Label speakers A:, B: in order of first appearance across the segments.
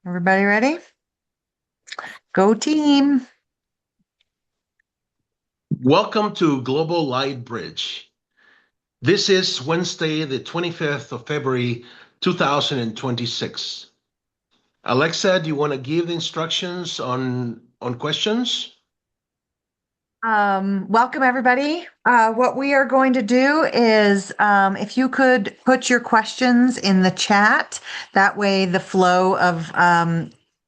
A: Everybody ready? Go team.
B: Welcome to Global Light Bridge. This is Wednesday, the 25th of February, 2026. Alexa, do you want to give the instructions on questions?
A: Welcome everybody. What we are going to do is, if you could put your questions in the chat, that way the flow of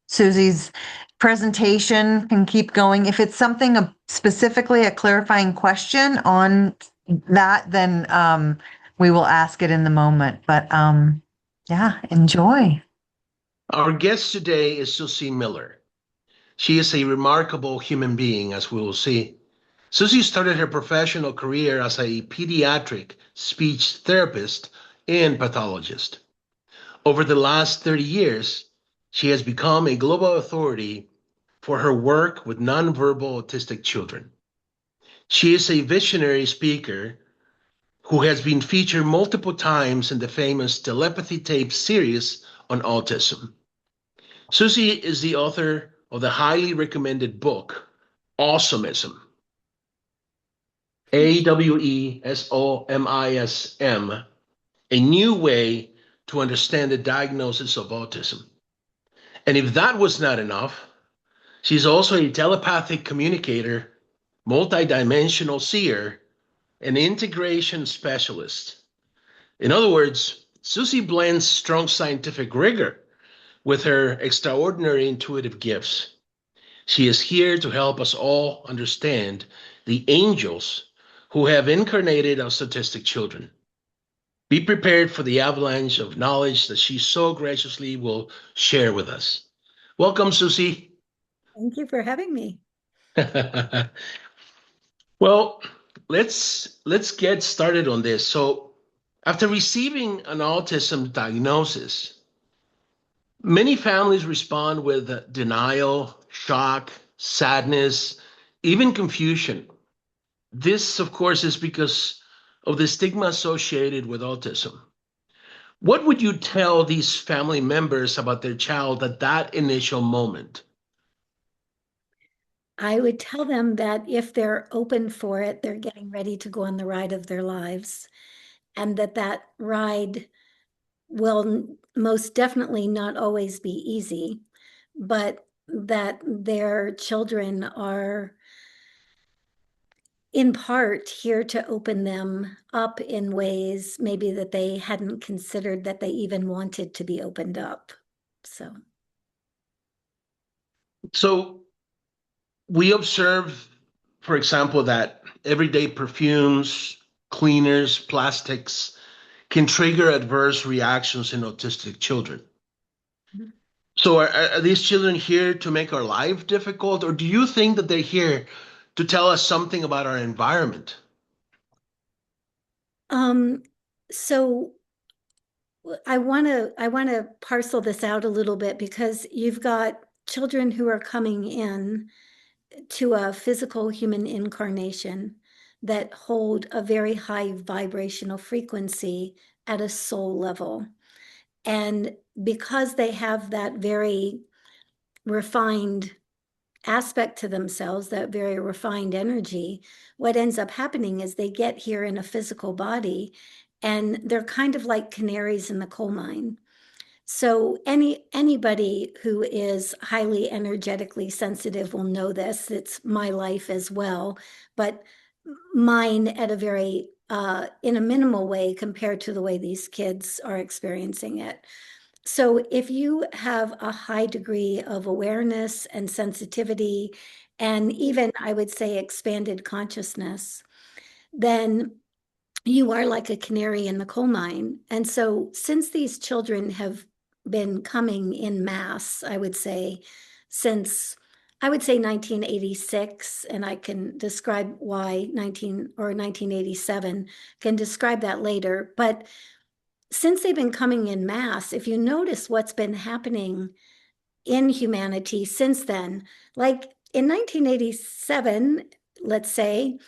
A: Susie's presentation can keep going. If it's something specifically a clarifying question on that, then we will ask it in the moment. But yeah, enjoy.
B: Our guest today is Suzy Miller. She is a remarkable human being, as we will see. Suzy started her professional career as a pediatric speech therapist and pathologist. Over the last 30 years, she has become a global authority for her work with nonverbal autistic children. She is a visionary speaker who has been featured multiple times in the famous Telepathy Tapes series on autism. Suzy is the author of the highly recommended book, Awesomism, Awesomism, a new way to understand the diagnosis of autism. And if that was not enough, she's also a telepathic communicator, multidimensional seer, and integration specialist. In other words, Suzy blends strong scientific rigor with her extraordinary intuitive gifts. She is here to help us all understand the angels who have incarnated our autistic children. Be prepared for the avalanche of knowledge that she so graciously will share with us. Welcome, Suzy.
C: Thank you for having me.
B: Well, let's get started on this. So, after receiving an autism diagnosis, many families respond with denial, shock, sadness, even confusion. This, of course, is because of the stigma associated with autism. What would you tell these family members about their child at that initial moment?
C: I would tell them that if they're open for it, they're getting ready to go on the ride of their lives, and that ride will most definitely not always be easy, but that their children are in part here to open them up in ways maybe that they hadn't considered that they even wanted to be opened up.
B: So, we observe, for example, that everyday perfumes, cleaners, plastics can trigger adverse reactions in autistic children.
C: Mhm.
B: So, are these children here to make our life difficult, or do you think that they're here to tell us something about our environment?
C: So I want to parcel this out a little bit because you've got children who are coming in to a physical human incarnation that hold a very high vibrational frequency at a soul level. And because they have that very refined aspect to themselves, that very refined energy, what ends up happening is they get here in a physical body and they're kind of like canaries in the coal mine. So anybody who is highly energetically sensitive will know this. It's my life as well, but mine at a very in a minimal way compared to the way these kids are experiencing it. So if you have a high degree of awareness and sensitivity, and even I would say expanded consciousness, then you are like a canary in the coal mine. And so since these children have been coming in mass, I would say, since I would say 1986, and I can describe why 1987, can describe that later. But since they've been coming in mass, if you notice what's been happening in humanity since then, like in 1987, let's say,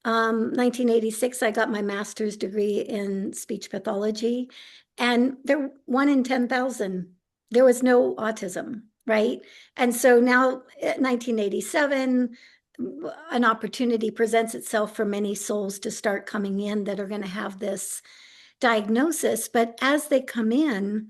C: 1986, I got my master's degree in speech pathology, and they're 1 in 10,000 There was no autism, right? And so now, 1987, an opportunity presents itself for many souls to start coming in that are going to have this diagnosis. But as they come in,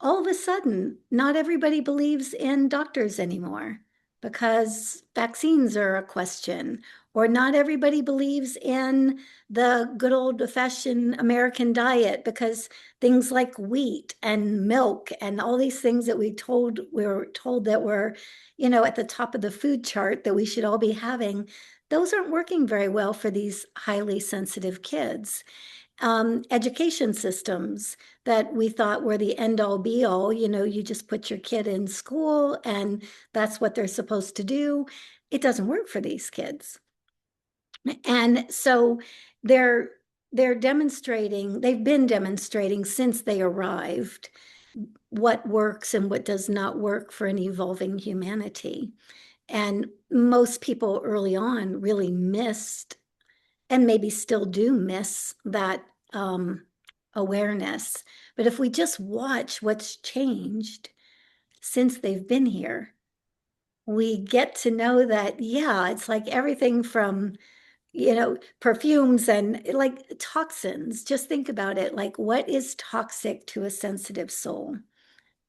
C: all of a sudden, not everybody believes in doctors anymore because vaccines are a question, or not everybody believes in the good old-fashioned American diet because things like wheat and milk and all these things that we were told that were, at the top of the food chart that we should all be having, those aren't working very well for these highly sensitive kids. Education systems that we thought were the end all be all, you just put your kid in school and that's what they're supposed to do. It doesn't work for these kids. And so they've been demonstrating since they arrived what works and what does not work for an evolving humanity. And most people early on really missed, and maybe still do miss, that awareness. But if we just watch what's changed since they've been here, we get to know that, yeah, it's like everything from, perfumes and like toxins. Just think about it. Like, what is toxic to a sensitive soul?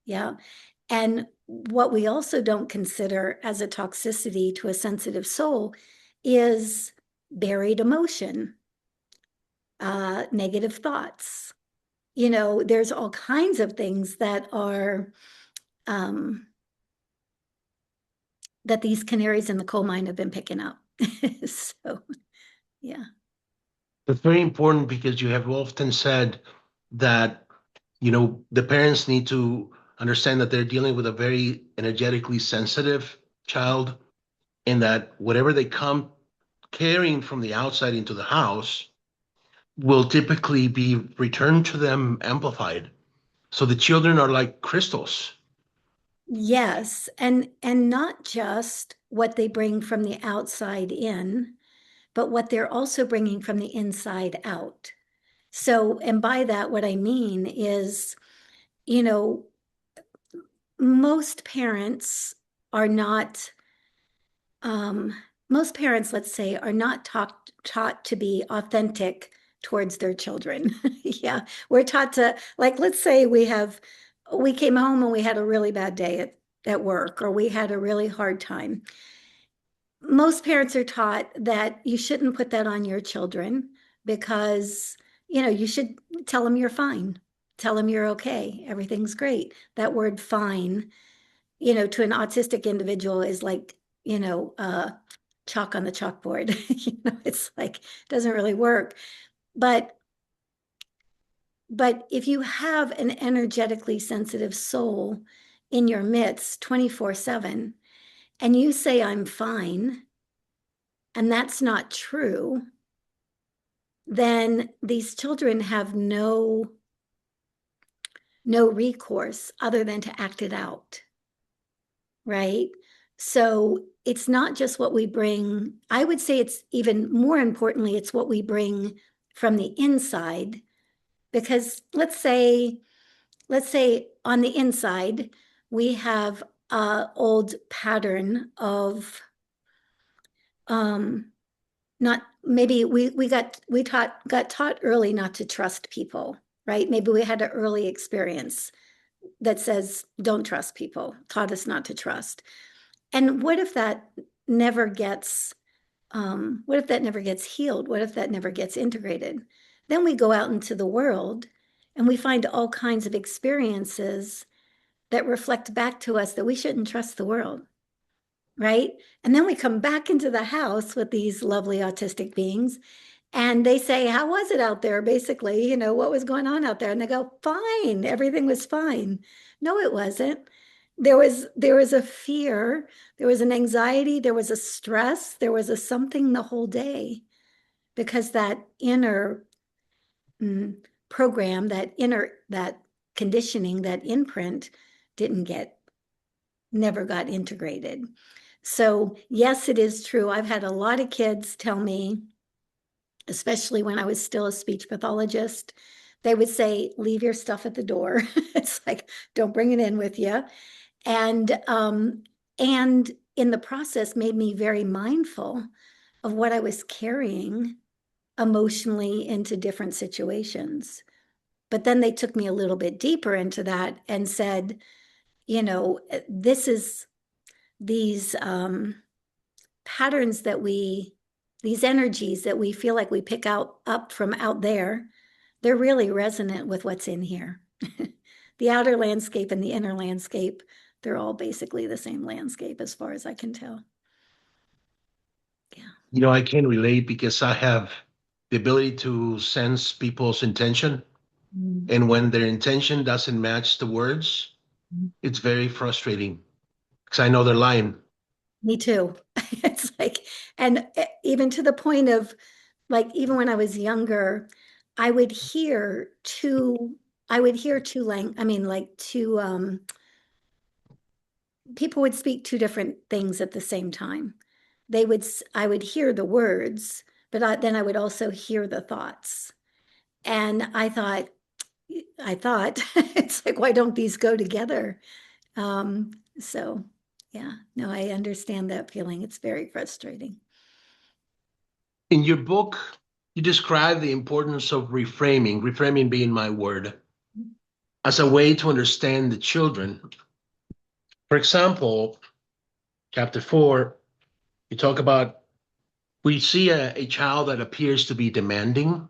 C: Yeah. And what we also don't consider as a toxicity to a sensitive soul is buried emotion, negative thoughts. There's all kinds of things that are that these canaries in the coal mine have been picking up. So, yeah.
B: That's very important because you have often said that, the parents need to understand that they're dealing with a very energetically sensitive child, and that whatever they come carrying from the outside into the house will typically be returned to them amplified. So the children are like crystals.
C: Yes, and not just what they bring from the outside in, but what they're also bringing from the inside out. So, and by that, what I mean is, most parents are not, most parents, let's say, are not taught to be authentic towards their children. Yeah, we're taught to, like, let's say we came home and we had a really bad day at work, or we had a really hard time. Most parents are taught that you shouldn't put that on your children because, you should tell them you're fine. Tell them you're okay. Everything's great. That word fine, to an autistic individual is like, chalk on the chalkboard. It's like, doesn't really work. But if you have an energetically sensitive soul in your midst 24/7, and you say, I'm fine, and that's not true, then these children have no recourse other than to act it out, right? So it's not just what we bring. I would say it's even more importantly, it's what we bring from the inside, because let's say on the inside, we have an old pattern of not, maybe we got taught early not to trust people, right? Maybe we had an early experience that says don't trust people, taught us not to trust. And what if that never gets healed? What if that never gets integrated? Then we go out into the world and we find all kinds of experiences that reflect back to us that we shouldn't trust the world, right? And then we come back into the house with these lovely autistic beings and they say, how was it out there? Basically, what was going on out there? And they go, fine, everything was fine. No, it wasn't. There was a fear, there was an anxiety, there was a stress, there was a something the whole day, because that inner program, that conditioning, that imprint never got integrated. So yes, it is true. I've had a lot of kids tell me, especially when I was still a speech pathologist, They would say, leave your stuff at the door. It's like, don't bring it in with you. And in the process made me very mindful of what I was carrying emotionally into different situations. But then they took me a little bit deeper into that and said, this is these patterns these energies that we feel like we pick up from out there, they're really resonant with what's in here. The outer landscape and the inner landscape, they're all basically the same landscape as far as I can tell. Yeah.
B: I can relate because I have the ability to sense people's intention.
C: Mm-hmm.
B: And when their intention doesn't match the words, it's very frustrating because I know they're lying.
C: Me too. It's like, and even to the point of like, even when I was younger, I would hear two, people would speak two different things at the same time. I would hear the words, but then I would also hear the thoughts. And I thought, it's like, why don't these go together? So yeah, no, I understand that feeling. It's very frustrating.
B: In your book, you describe the importance of reframing being my word, as a way to understand the children. For example, chapter 4, you talk about we see a child that appears to be demanding,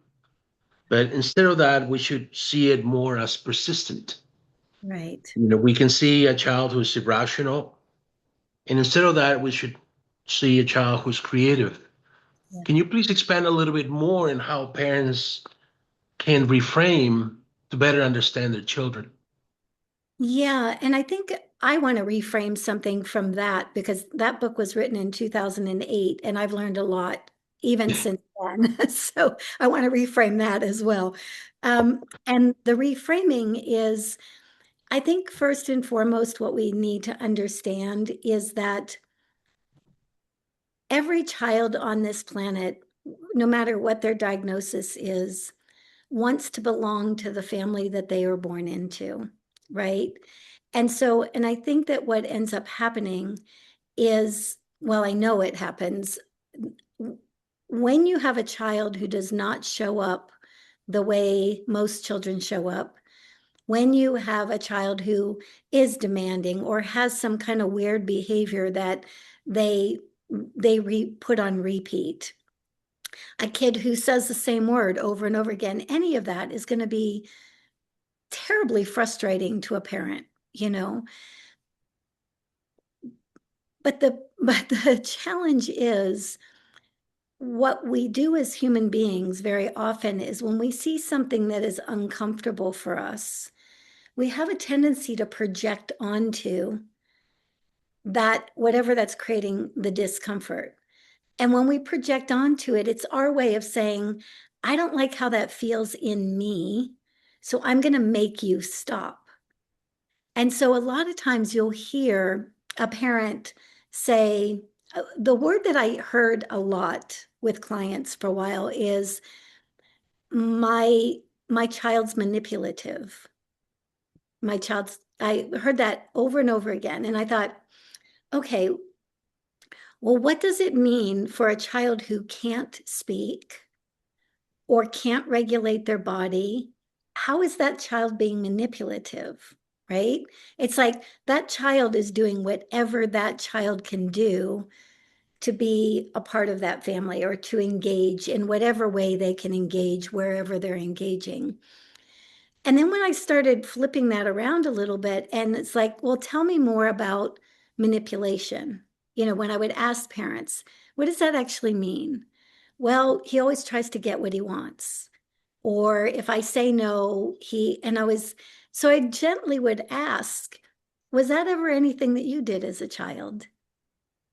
B: but instead of that, we should see it more as persistent.
C: Right.
B: We can see a child who's irrational, and instead of that, we should see a child who's creative.
C: Yeah.
B: Can you please expand a little bit more on how parents can reframe to better understand their children?
C: Yeah, and I think I want to reframe something from that because that book was written in 2008 and I've learned a lot even since then. So I want to reframe that as well. And the reframing is, I think first and foremost, what we need to understand is that every child on this planet, no matter what their diagnosis is, wants to belong to the family that they were born into, right? And I think that what ends up happening is, well, I know it happens. When you have a child who does not show up the way most children show up, when you have a child who is demanding or has some kind of weird behavior that they put on repeat, a kid who says the same word over and over again, any of that is going to be terribly frustrating to a parent, you know. But the challenge is what we do as human beings very often is when we see something that is uncomfortable for us, we have a tendency to project onto that whatever that's creating the discomfort. And when we project onto it, it's our way of saying, I don't like how that feels in me, so I'm going to make you stop. And so a lot of times you'll hear a parent say, the word that I heard a lot with clients for a while is my child's manipulative. I heard that over and over again. And I thought, okay, well, what does it mean for a child who can't speak or can't regulate their body? How is that child being manipulative? Right? It's like that child is doing whatever that child can do to be a part of that family or to engage in whatever way they can engage wherever they're engaging. And then when I started flipping that around a little bit, and it's like, well, tell me more about manipulation. When I would ask parents, what does that actually mean? Well, he always tries to get what he wants. Or if I say no, so I gently would ask, was that ever anything that you did as a child?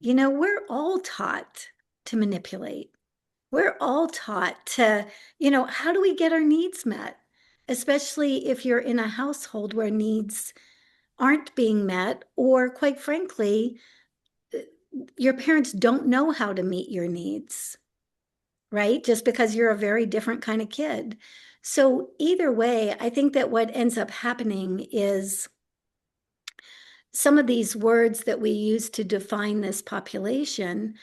C: We're all taught to manipulate. We're all taught to, how do we get our needs met? Especially if you're in a household where needs aren't being met, or quite frankly, your parents don't know how to meet your needs, right? Just because you're a very different kind of kid. So either way, I think that what ends up happening is some of these words that we use to define this population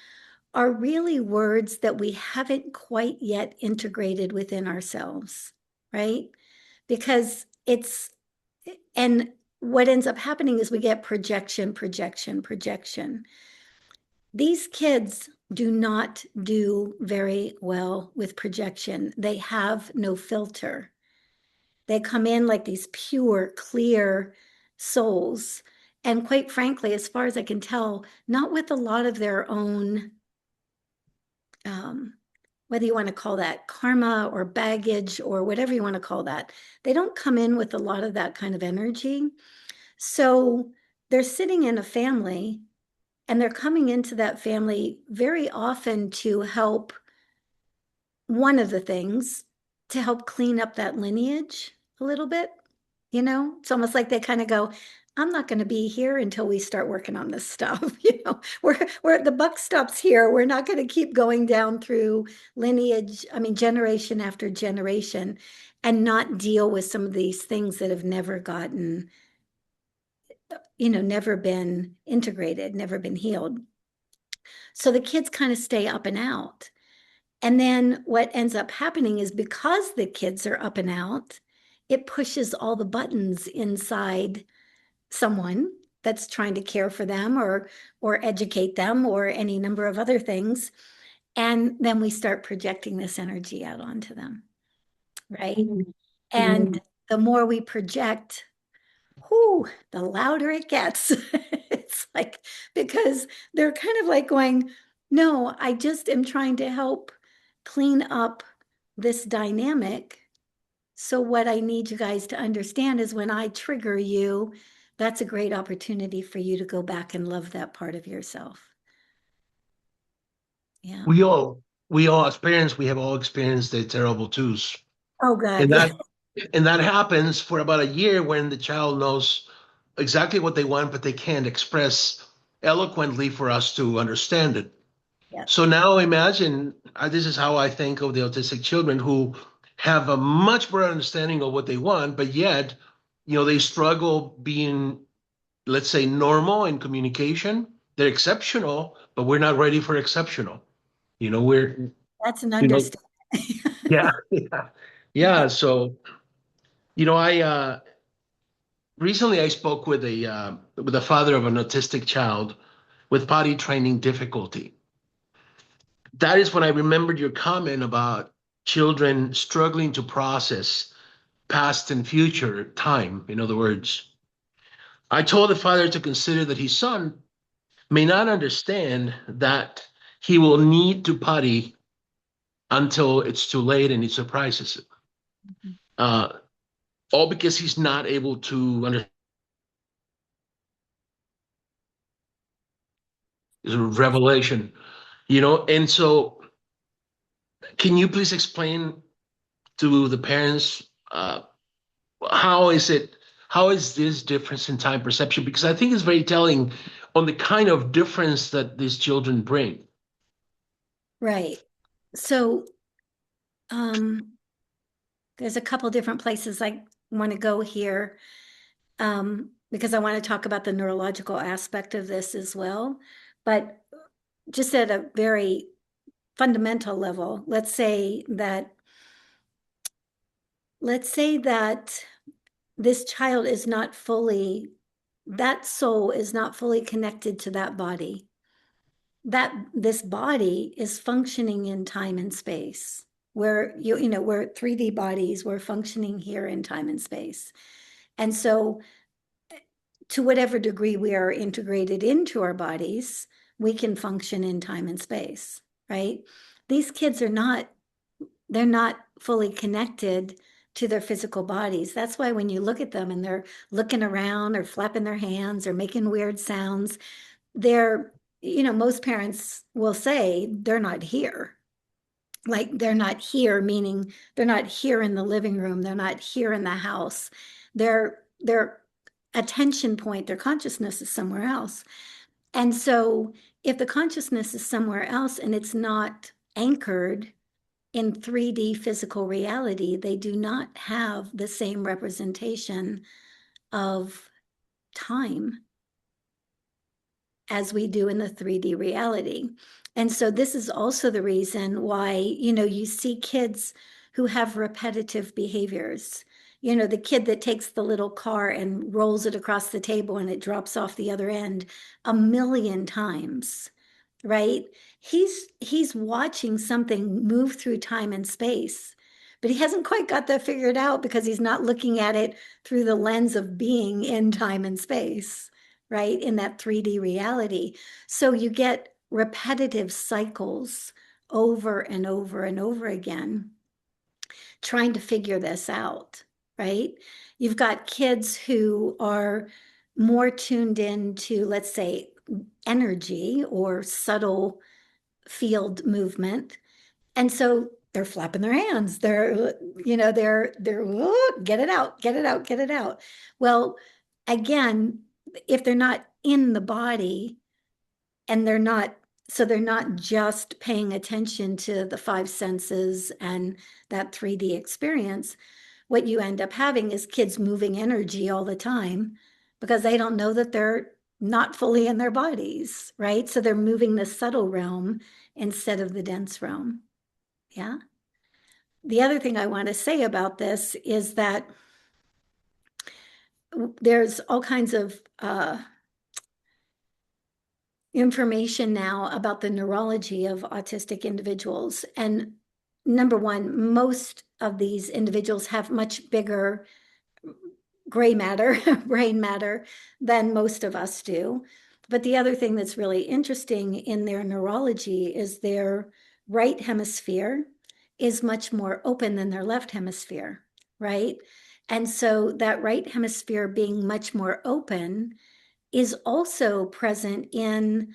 C: are really words that we haven't quite yet integrated within ourselves, right? Because and what ends up happening is we get projection, projection, projection. These kids do not do very well with projection. They have no filter. They come in like these pure, clear souls. And quite frankly, as far as I can tell, not with a lot of their own, whether you want to call that karma or baggage or whatever you want to call that. They don't come in with a lot of that kind of energy. So they're sitting in a family and they're coming into that family very often to help, one of the things, to help clean up that lineage a little bit. It's almost like they kind of go, I'm not going to be here until we start working on this stuff. We're the buck stops here. We're not going to keep going down through lineage, generation after generation, and not deal with some of these things that have never gotten, never been integrated, never been healed. So the kids kind of stay up and out. And then what ends up happening is because the kids are up and out, it pushes all the buttons inside someone that's trying to care for them or educate them or any number of other things. And then we start projecting this energy out onto them, right? Mm-hmm. And the more we project, the louder it gets. It's like, because they're kind of like going, no, I just am trying to help clean up this dynamic. So what I need you guys to understand is when I trigger you, that's a great opportunity for you to go back and love that part of yourself. Yeah.
B: We all as parents, we have all experienced the terrible twos.
C: Oh God.
B: And that happens for about a year when the child knows exactly what they want, but they can't express eloquently for us to understand it.
C: Yeah.
B: So now imagine, this is how I think of the autistic children who have a much better understanding of what they want, but yet, they struggle being, let's say, normal in communication. They're exceptional, but we're not ready for exceptional.
C: That's an understatement.
B: Yeah. So, I recently I spoke with a father of an autistic child with potty training difficulty. That is when I remembered your comment about children struggling to process past and future time. In other words, I told the father to consider that his son may not understand that he will need to potty until it's too late and it surprises him. Mm-hmm. All because he's not able to understand. It's a revelation, and so can you please explain to the parents how is this difference in time perception? Because I think it's very telling on the kind of difference that these children bring.
C: Right. So there's a couple different places I want to go here because I want to talk about the neurological aspect of this as well. But just at a very fundamental level, let's say that this child is not fully, that soul is not fully connected to that body. That this body is functioning in time and space. We're 3D bodies, we're functioning here in time and space. And so to whatever degree we are integrated into our bodies, we can function in time and space, right? These kids they're not fully connected to their physical bodies. That's why when you look at them and they're looking around or flapping their hands or making weird sounds, most parents will say they're not here. Like they're not here, meaning they're not here in the living room. They're not here in the house. Their attention point, their consciousness is somewhere else. And so if the consciousness is somewhere else and it's not anchored in 3D physical reality, they do not have the same representation of time as we do in the 3D reality. And so this is also the reason why, you see kids who have repetitive behaviors. The kid that takes the little car and rolls it across the table and it drops off the other end 1,000,000 times, right? He's watching something move through time and space, but he hasn't quite got that figured out because he's not looking at it through the lens of being in time and space, right? In that 3D reality. So you get repetitive cycles over and over and over again, trying to figure this out, right? You've got kids who are more tuned into, let's say, energy or subtle field movement. And so they're flapping their hands. They're get it out, get it out, get it out. Well, again, if they're not in the body and they're not just paying attention to the five senses and that 3D experience, what you end up having is kids moving energy all the time because they don't know that they're not fully in their bodies, right? So they're moving the subtle realm instead of the dense realm. Yeah. The other thing I want to say about this is that there's all kinds of information now about the neurology of autistic individuals. And number one, most of these individuals have much bigger gray matter, brain matter, than most of us do. But the other thing that's really interesting in their neurology is their right hemisphere is much more open than their left hemisphere, right? And so that right hemisphere being much more open is also present in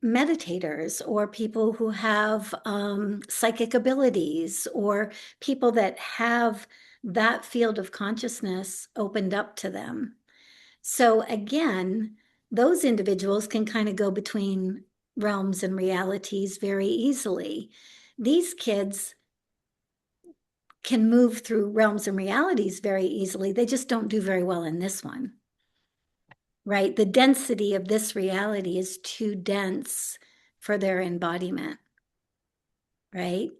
C: meditators or people who have psychic abilities or people that have that field of consciousness opened up to them. So again, those individuals can kind of go between realms and realities very easily. These kids can move through realms and realities very easily. They just don't do very well in this one, right? The density of this reality is too dense for their embodiment, right?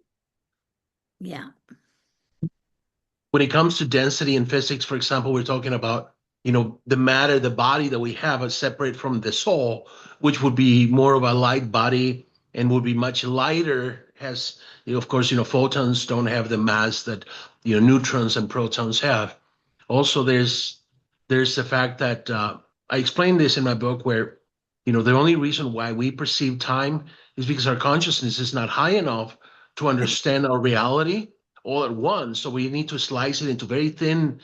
C: Yeah.
B: When it comes to density in physics, for example, we're talking about, the matter, the body that we have is separate from the soul, which would be more of a light body and would be much lighter. Has, of course, photons don't have the mass that, neutrons and protons have. Also, there's the fact that I explained this in my book where, the only reason why we perceive time is because our consciousness is not high enough to understand our reality all at once. So we need to slice it into very thin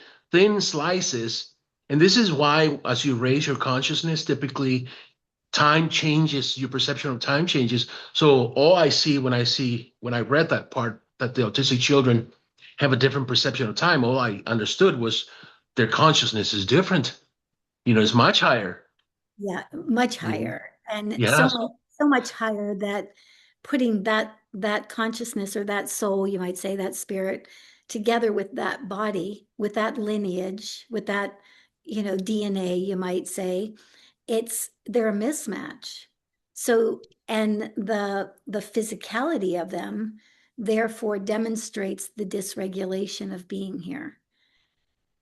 B: slices. And this is why, as you raise your consciousness, typically time changes, your perception of time changes. So all I see when I read that part, that the autistic children have a different perception of time, all I understood was their consciousness is different. It's much higher.
C: Yeah, much higher. And
B: Yes.
C: so much higher that putting that consciousness or that soul, you might say, that spirit, together with that body, with that lineage, with that, DNA, you might say, they're a mismatch. So, and the physicality of them therefore demonstrates the dysregulation of being here,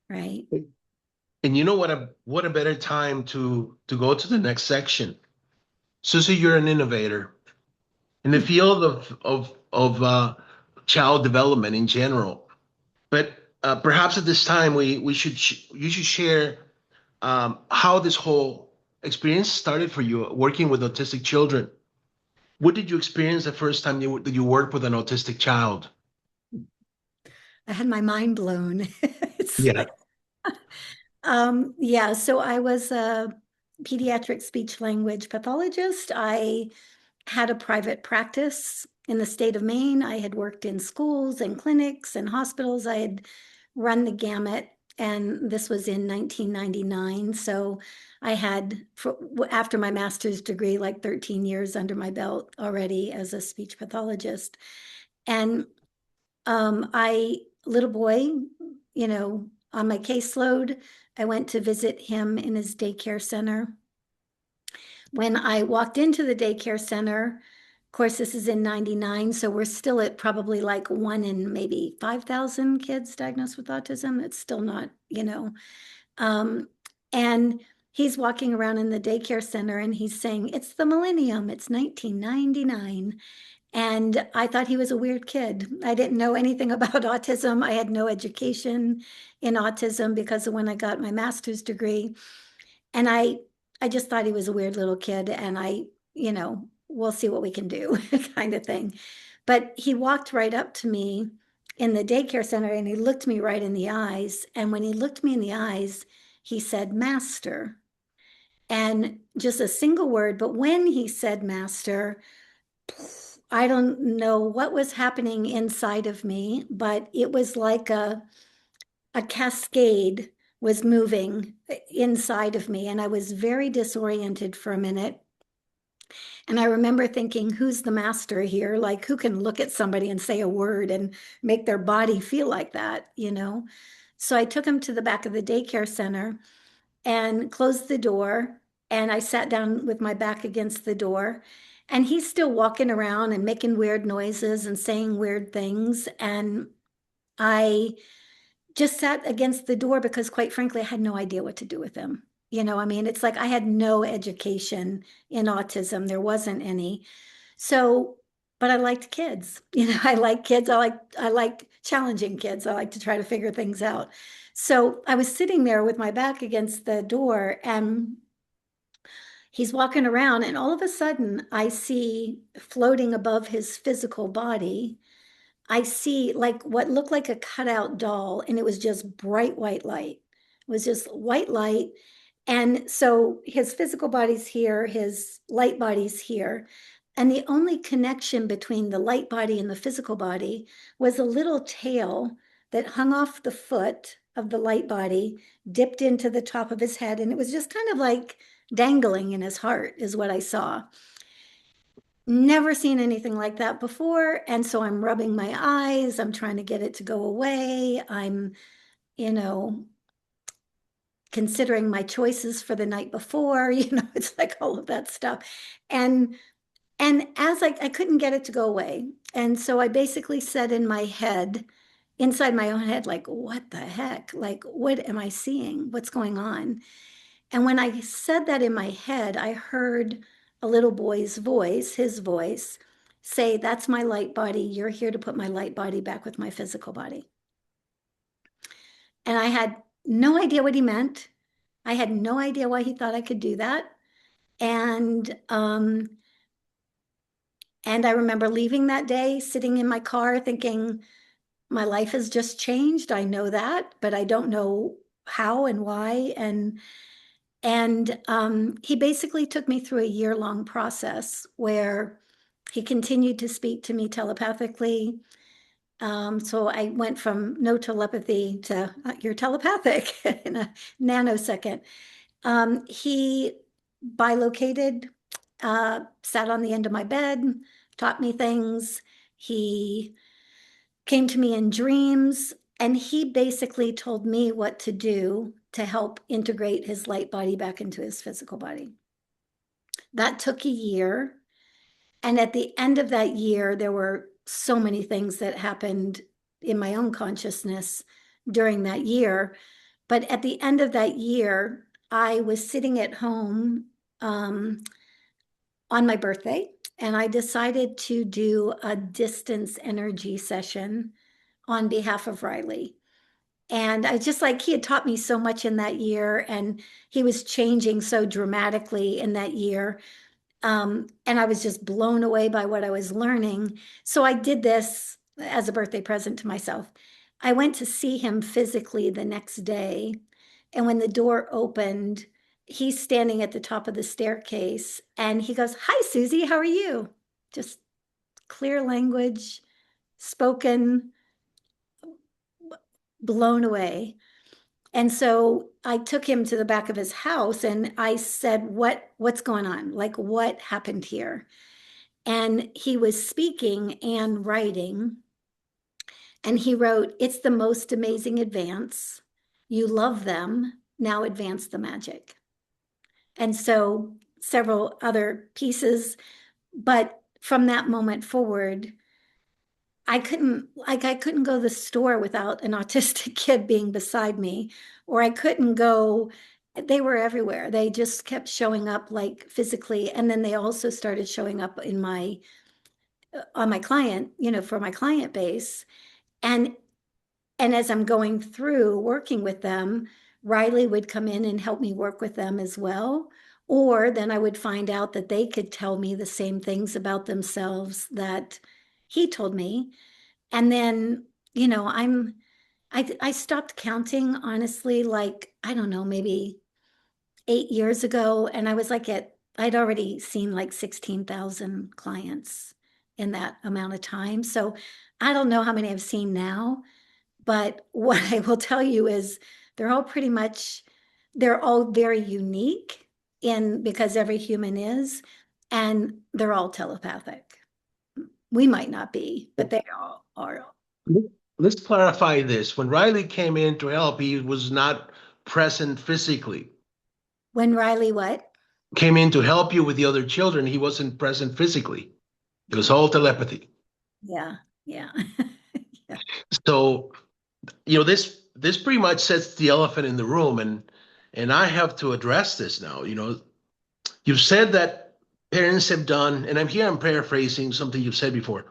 C: right?
B: And what a better time to go to the next section. Suzy, you're an innovator in the field of child development in general. But perhaps at this time you should share how this whole experience started for you working with autistic children. What did you experience the first time you worked with an autistic child?
C: I had my mind blown. It's
B: Yeah.
C: like, yeah, so I was a pediatric speech language pathologist. I had a private practice in the state of Maine. I had worked in schools and clinics and hospitals. I had run the gamut, and this was in 1999. So I had, after my master's degree, like 13 years under my belt already as a speech pathologist. And little boy, you know, on my caseload, I went to visit him in his daycare center. When I walked into the daycare center, of course, this is in 99, so we're still at probably like 1 in maybe 5,000 kids diagnosed with autism. It's still not, you know. And he's walking around in the daycare center and he's saying, it's the millennium, it's 1999. And I thought he was a weird kid. I didn't know anything about autism. I had no education in autism because of when I got my master's degree. And I just thought he was a weird little kid. And you know, we'll see what we can do kind of thing. But he walked right up to me in the daycare center and he looked me right in the eyes. And when he looked me in the eyes, he said, master. And just a single word. But when he said master, I don't know what was happening inside of me, but it was like a cascade was moving inside of me. And I was very disoriented for a minute. And I remember thinking, who's the master here? Like, who can look at somebody and say a word and make their body feel like that, you know? So I took him to the back of the daycare center and closed the door. And I sat down with my back against the door. And he's still walking around and making weird noises and saying weird things. And I just sat against the door because, quite frankly, I had no idea what to do with him. You know, I mean, it's like I had no education in autism. There wasn't any. So, but I liked kids. You know, I like kids. I like challenging kids. I like to try to figure things out. So I was sitting there with my back against the door and he's walking around and all of a sudden I see floating above his physical body, I see like what looked like a cutout doll, and it was just bright white light. It was just white light. And so his physical body's here, his light body's here. And the only connection between the light body and the physical body was a little tail that hung off the foot of the light body, dipped into the top of his head. And it was just kind of like dangling in his heart, is what I saw. Never seen anything like that before. And so I'm rubbing my eyes. I'm trying to get it to go away. I'm, you know, considering my choices for the night before, you know, it's like all of that stuff. And as I couldn't get it to go away. And so I basically said in my head, inside my own head, like, what the heck? Like, what am I seeing? What's going on? And when I said that in my head, I heard a little boy's voice, his voice, say, that's my light body. You're here to put my light body back with my physical body. And I had no idea what he meant. I had no idea why he thought I could do that. And I remember leaving that day, sitting in my car thinking, my life has just changed. I know that, but I don't know how and why. And he basically took me through a year-long process where he continued to speak to me telepathically. So I went from no telepathy to you're telepathic in a nanosecond. He bilocated, sat on the end of my bed, taught me things. He came to me in dreams, and he basically told me what to do to help integrate his light body back into his physical body. That took a year. And at the end of that year, there were so many things that happened in my own consciousness during that year. But at the end of that year, I was sitting at home on my birthday, and I decided to do a distance energy session on behalf of Riley. And I just like, he had taught me so much in that year, and he was changing so dramatically in that year. And I was just blown away by what I was learning. So I did this as a birthday present to myself. I went to see him physically the next day. And when the door opened, he's standing at the top of the staircase and he goes, "Hi, Suzy, how are you?" Just clear language, spoken, blown away. And so I took him to the back of his house and I said, what's going on? Like, what happened here? And he was speaking and writing. And he wrote, "It's the most amazing advance. You love them. Now advance the magic." And so several other pieces. But from that moment forward, I couldn't go to the store without an autistic kid being beside me, or I couldn't go, they were everywhere. They just kept showing up like physically. And then they also started showing up in my, on my client, for my client base. And as I'm going through working with them, Riley would come in and help me work with them as well. Or then I would find out that they could tell me the same things about themselves that he told me. And then, I stopped counting, honestly, like, I don't know, maybe 8 years ago. And I was like I'd already seen like 16,000 clients in that amount of time. So I don't know how many I've seen now, but what I will tell you is they're all pretty much, they're all very unique because every human is, and they're all telepathic. We might not be, but they all are.
B: Let's clarify this. When Riley came in to help, he was not present physically.
C: When Riley what?
B: Came in to help you with the other children, he wasn't present physically. It was all telepathy.
C: Yeah, yeah. Yeah.
B: So, this pretty much sets the elephant in the room, and I have to address this now. You've said that parents have done, and I'm paraphrasing something you've said before.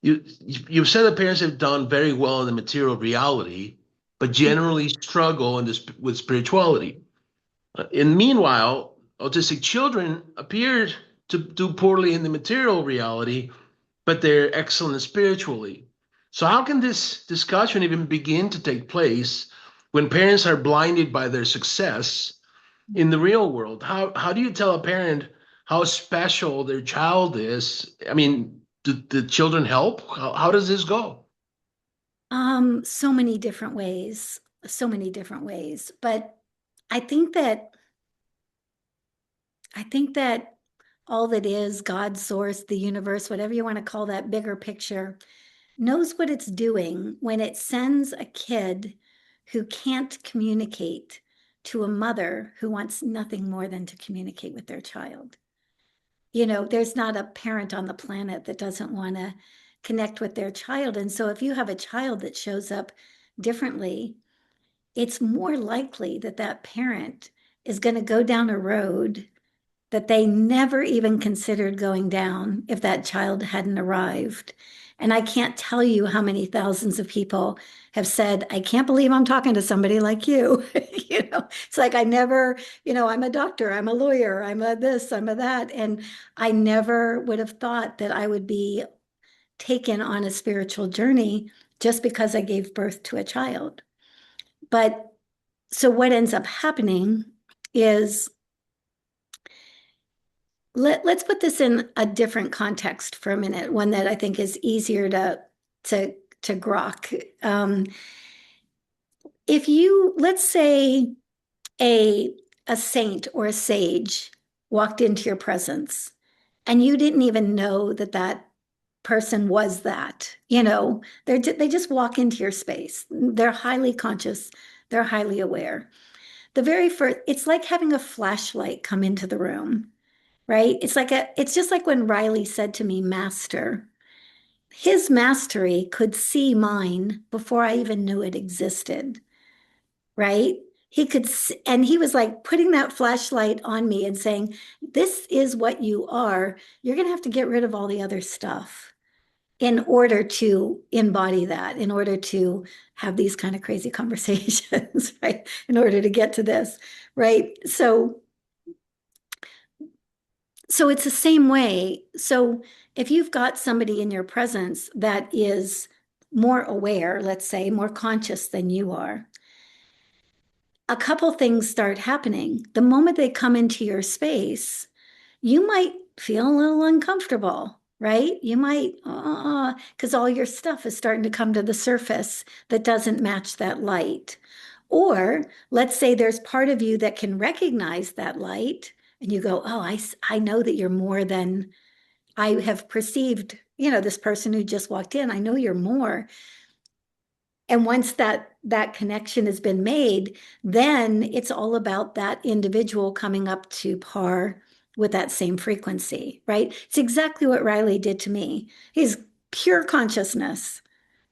B: You've said that parents have done very well in the material reality, but generally struggle with spirituality. And meanwhile, autistic children appear to do poorly in the material reality, but they're excellent spiritually. So how can this discussion even begin to take place when parents are blinded by their success in the real world? How do you tell a parent how special their child is? I mean, do the children help? How does this go?
C: So many different ways, so many different ways. But I think that I think that all that is God, source, the universe, whatever you want to call that bigger picture, knows what it's doing when it sends a kid who can't communicate to a mother who wants nothing more than to communicate with their child. There's not a parent on the planet that doesn't want to connect with their child. And so if you have a child that shows up differently, it's more likely that that parent is going to go down a road that they never even considered going down if that child hadn't arrived. And I can't tell you how many thousands of people have said, "I can't believe I'm talking to somebody like you." It's like I never, I'm a doctor, I'm a lawyer, I'm a this, I'm a that. And I never would have thought that I would be taken on a spiritual journey just because I gave birth to a child. But so what ends up happening is, let's put this in a different context for a minute, one that I think is easier to grok. If you, let's say a saint or a sage walked into your presence and you didn't even know that that person was that, they just walk into your space. They're highly conscious, they're highly aware. The very first, it's like having a flashlight come into the room. Right? It's just like when Riley said to me, "Master." His mastery could see mine before I even knew it existed. Right? He could see, and he was like putting that flashlight on me and saying, "This is what you are. You're going to have to get rid of all the other stuff in order to embody that, in order to have these kind of crazy conversations, right? In order to get to this, right? So it's the same way. So if you've got somebody in your presence that is more aware, let's say, more conscious than you are, a couple things start happening. The moment they come into your space, you might feel a little uncomfortable, right? You might, because all your stuff is starting to come to the surface that doesn't match that light. Or let's say there's part of you that can recognize that light and you go, "Oh, I know that you're more than I have perceived, this person who just walked in. I know you're more." And once that connection has been made, then it's all about that individual coming up to par with that same frequency, right? It's exactly what Riley did to me. He's pure consciousness.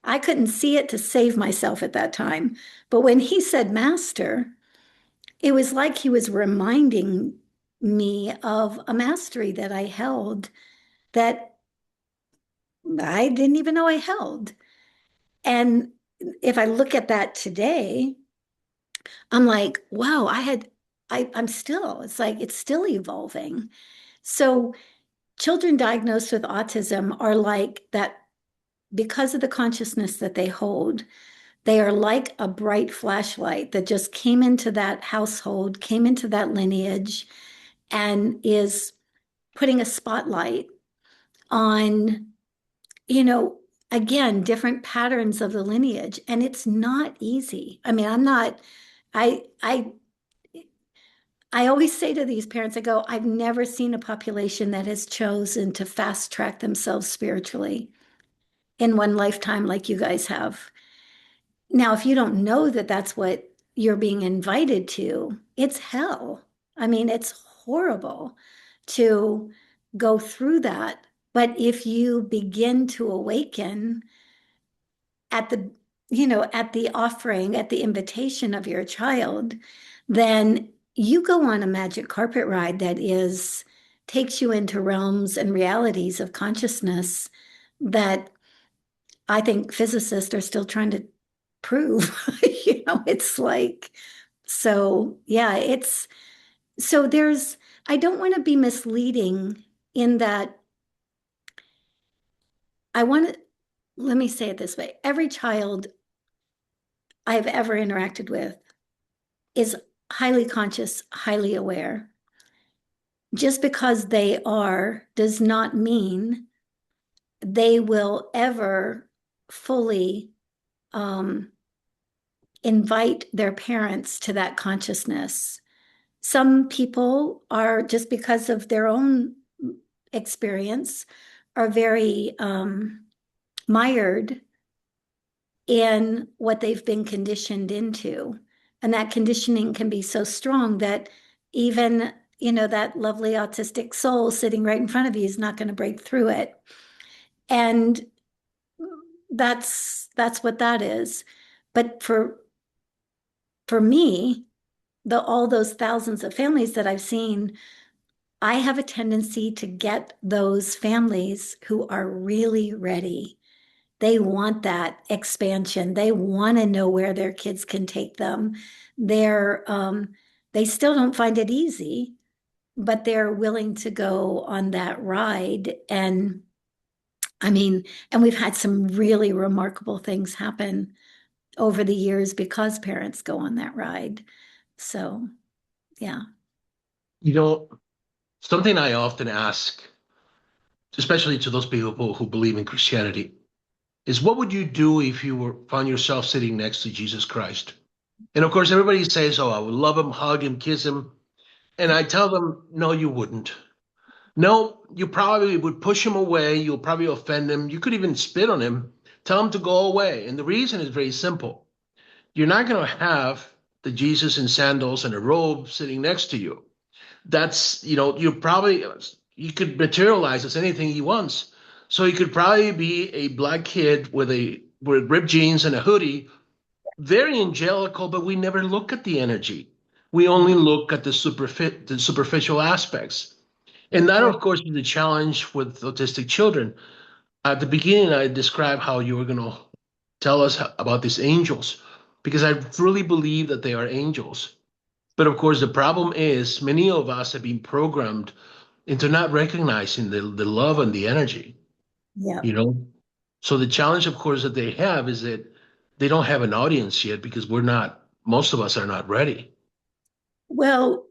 C: I couldn't see it to save myself at that time. But when he said master, it was like he was reminding me of a mastery that I held that I didn't even know I held. And if I look at that today, I'm like, wow, I'm still, it's like, it's still evolving. So children diagnosed with autism are like that because of the consciousness that they hold. They are like a bright flashlight that just came into that household, came into that lineage, and is putting a spotlight on, you know, again, different patterns of the lineage. And it's not easy. I mean, I, I, I always say to these parents, I go, I've never seen a population that has chosen to fast track themselves spiritually in one lifetime like you guys have. Now, if you don't know that that's what you're being invited to, it's hell. I mean, it's horrible to go through that. But if you begin to awaken at the, at the offering, at the invitation of your child, then you go on a magic carpet ride that takes you into realms and realities of consciousness that I think physicists are still trying to prove. It's like, so yeah, I don't want to be misleading in that let me say it this way. Every child I've ever interacted with is highly conscious, highly aware. Just because they are does not mean they will ever fully invite their parents to that consciousness. Some people are, just because of their own experience, are very mired in what they've been conditioned into. And that conditioning can be so strong that even, that lovely autistic soul sitting right in front of you is not going to break through it. And that's what that is. But for me, all those thousands of families that I've seen, I have a tendency to get those families who are really ready. They want that expansion. They want to know where their kids can take them. They still don't find it easy, but they're willing to go on that ride. And I mean, and we've had some really remarkable things happen over the years because parents go on that ride. So, yeah.
B: You know, something I often ask, especially to those people who believe in Christianity, is what would you do if you found yourself sitting next to Jesus Christ? And of course, everybody says, "Oh, I would love him, hug him, kiss him." And I tell them, "No, you wouldn't. No, you probably would push him away. You'll probably offend him. You could even spit on him, tell him to go away." And the reason is very simple. You're not going to have the Jesus in sandals and a robe sitting next to you. That's, you could materialize as anything he wants. So he could probably be a black kid with ripped jeans and a hoodie, very angelical, but we never look at the energy. We only look at the superficial aspects. And that, of course, is the challenge with autistic children. At the beginning, I described how you were going to tell us about these angels, because I truly believe that they are angels. But of course, the problem is many of us have been programmed into not recognizing the love and the energy,
C: Yeah.
B: you know? So the challenge, of course, that they have is that they don't have an audience yet because most of us are not ready.
C: Well,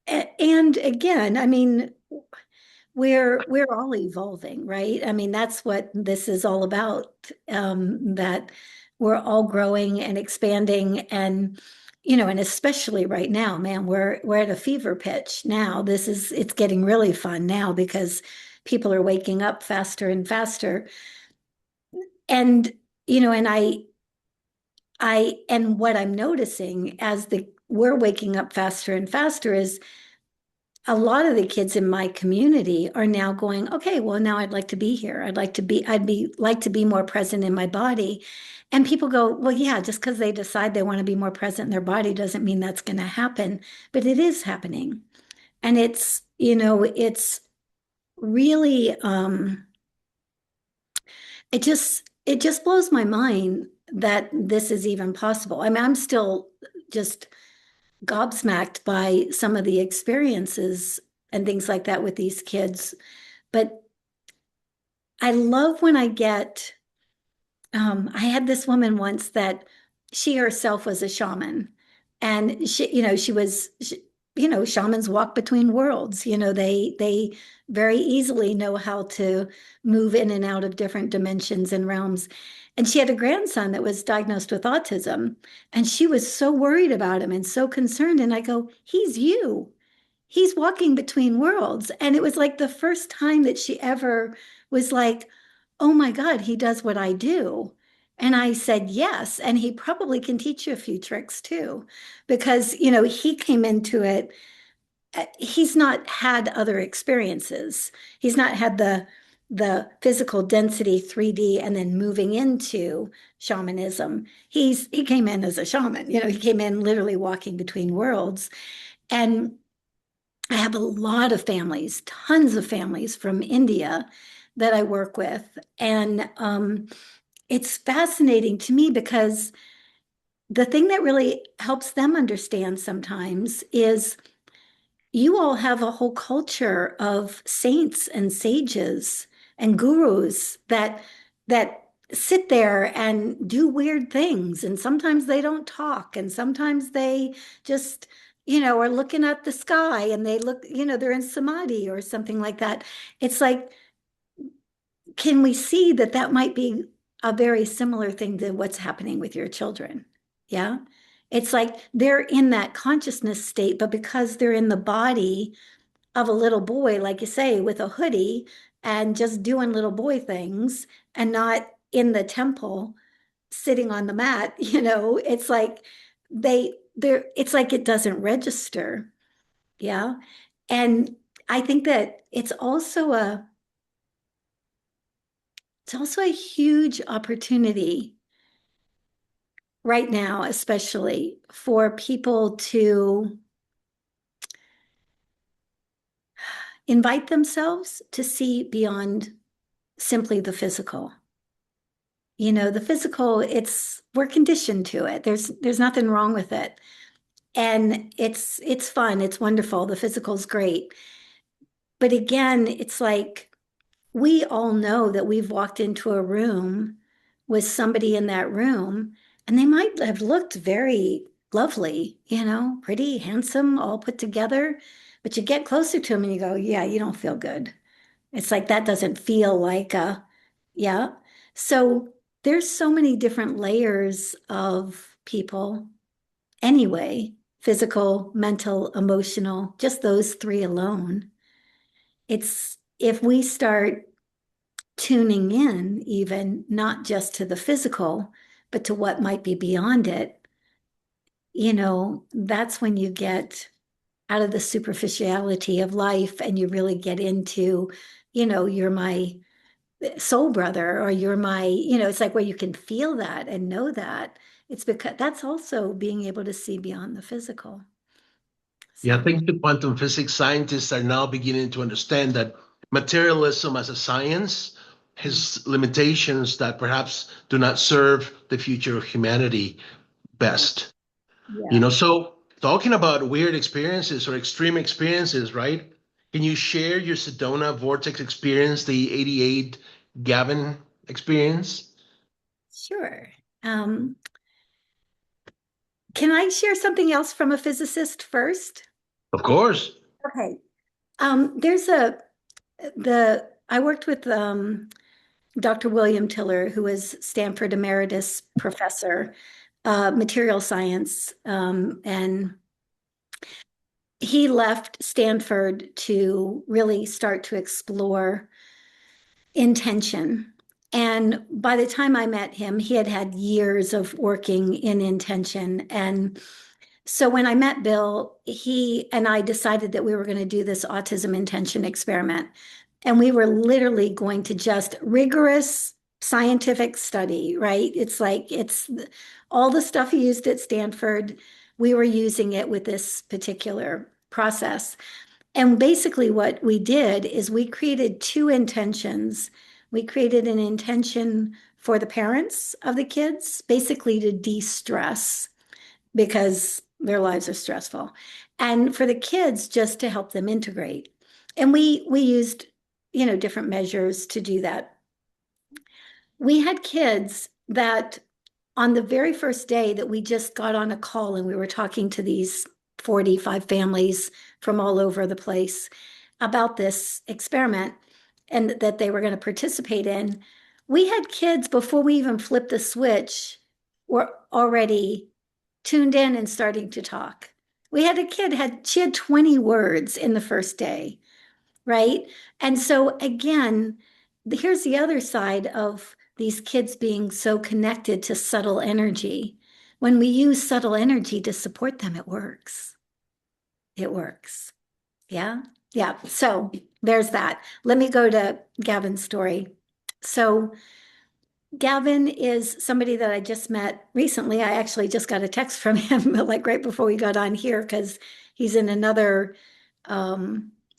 C: and again, I mean, we're all evolving, right? I mean, that's what this is all about, that we're all growing and expanding, and and especially right now, man, we're at a fever pitch now. It's getting really fun now because people are waking up faster and faster. And and and what I'm noticing as we're waking up faster and faster is a lot of the kids in my community are now going, okay, well, now I'd like to be here. Like to be more present in my body. And people go, well, yeah, just because they decide they want to be more present in their body doesn't mean that's going to happen, but it is happening. And it's really, it just blows my mind that this is even possible. I mean, I'm still just gobsmacked by some of the experiences and things like that with these kids. But I love when I had this woman once that she herself was a shaman. And shamans walk between worlds. They very easily know how to move in and out of different dimensions and realms. And she had a grandson that was diagnosed with autism. And she was so worried about him and so concerned. And I go, he's you. He's walking between worlds. And it was like the first time that she ever was like, oh my God, he does what I do. And I said, yes. And he probably can teach you a few tricks too, because, he came into it. He's not had other experiences. He's not had the physical density 3D and then moving into shamanism. He came in as a shaman, he came in literally walking between worlds. And I have a lot of families, tons of families from India that I work with. And it's fascinating to me because the thing that really helps them understand sometimes is you all have a whole culture of saints and sages and gurus that sit there and do weird things, and sometimes they don't talk, and sometimes they just are looking at the sky and they look, they're in samadhi or something like that. It's like, can we see that that might be a very similar thing to what's happening with your children? Yeah. It's like they're in that consciousness state, but because they're in the body of a little boy, like you say, with a hoodie and just doing little boy things and not in the temple sitting on the mat, it's like it's like it doesn't register. Yeah. And I think that it's also a huge opportunity right now, especially for people to invite themselves to see beyond simply the physical. The physical, we're conditioned to it. There's nothing wrong with it. And it's fun, it's wonderful. The physical's great. But again, it's like we all know that we've walked into a room with somebody in that room, and they might have looked very lovely, pretty, handsome, all put together. But you get closer to them and you go, yeah, you don't feel good. It's like that doesn't feel like yeah. So there's so many different layers of people anyway, physical, mental, emotional, just those three alone. It's if we start tuning in, even not just to the physical, but to what might be beyond it, that's when you get out of the superficiality of life and you really get into, you're my soul brother, or you're my, it's like where you can feel that and know that. It's because that's also being able to see beyond the physical.
B: Yeah,
C: So,
B: thanks to quantum physics, scientists are now beginning to understand that materialism as a science has limitations that perhaps do not serve the future of humanity
C: yeah,
B: best.
C: yeah.
B: So talking about weird experiences or extreme experiences, right? Can you share your Sedona vortex experience, the 88 Gavin experience?
C: Sure. Um, can I share something else from a physicist first?
B: Of course.
C: Okay. There's I worked with Dr. William Tiller, who is Stanford Emeritus Professor, material science, and he left Stanford to really start to explore intention And by the time I met him, he had had years of working in intention. And so when I met Bill, he and I decided that we were going to do this autism intention experiment. And we were literally going to just rigorous scientific study, right? It's like all the stuff he used at Stanford, we were using it with this particular process. And basically, what we did is we created two intentions. We created an intention for the parents of the kids, basically to de-stress because their lives are stressful, and for the kids just to help them integrate. And we used, different measures to do that. We had kids that on the very first day that we just got on a call and we were talking to these 45 families from all over the place about this experiment and that they were going to participate in. We had kids before we even flipped the switch were already tuned in and starting to talk. We had a kid she had 20 words in the first day, right? And so again, here's the other side of these kids being so connected to subtle energy. When we use subtle energy to support them, it works. It works. Yeah. Yeah. So there's that. Let me go to Gavin's story. So Gavin is somebody that I just met recently. I actually just got a text from him like right before we got on here because he's in another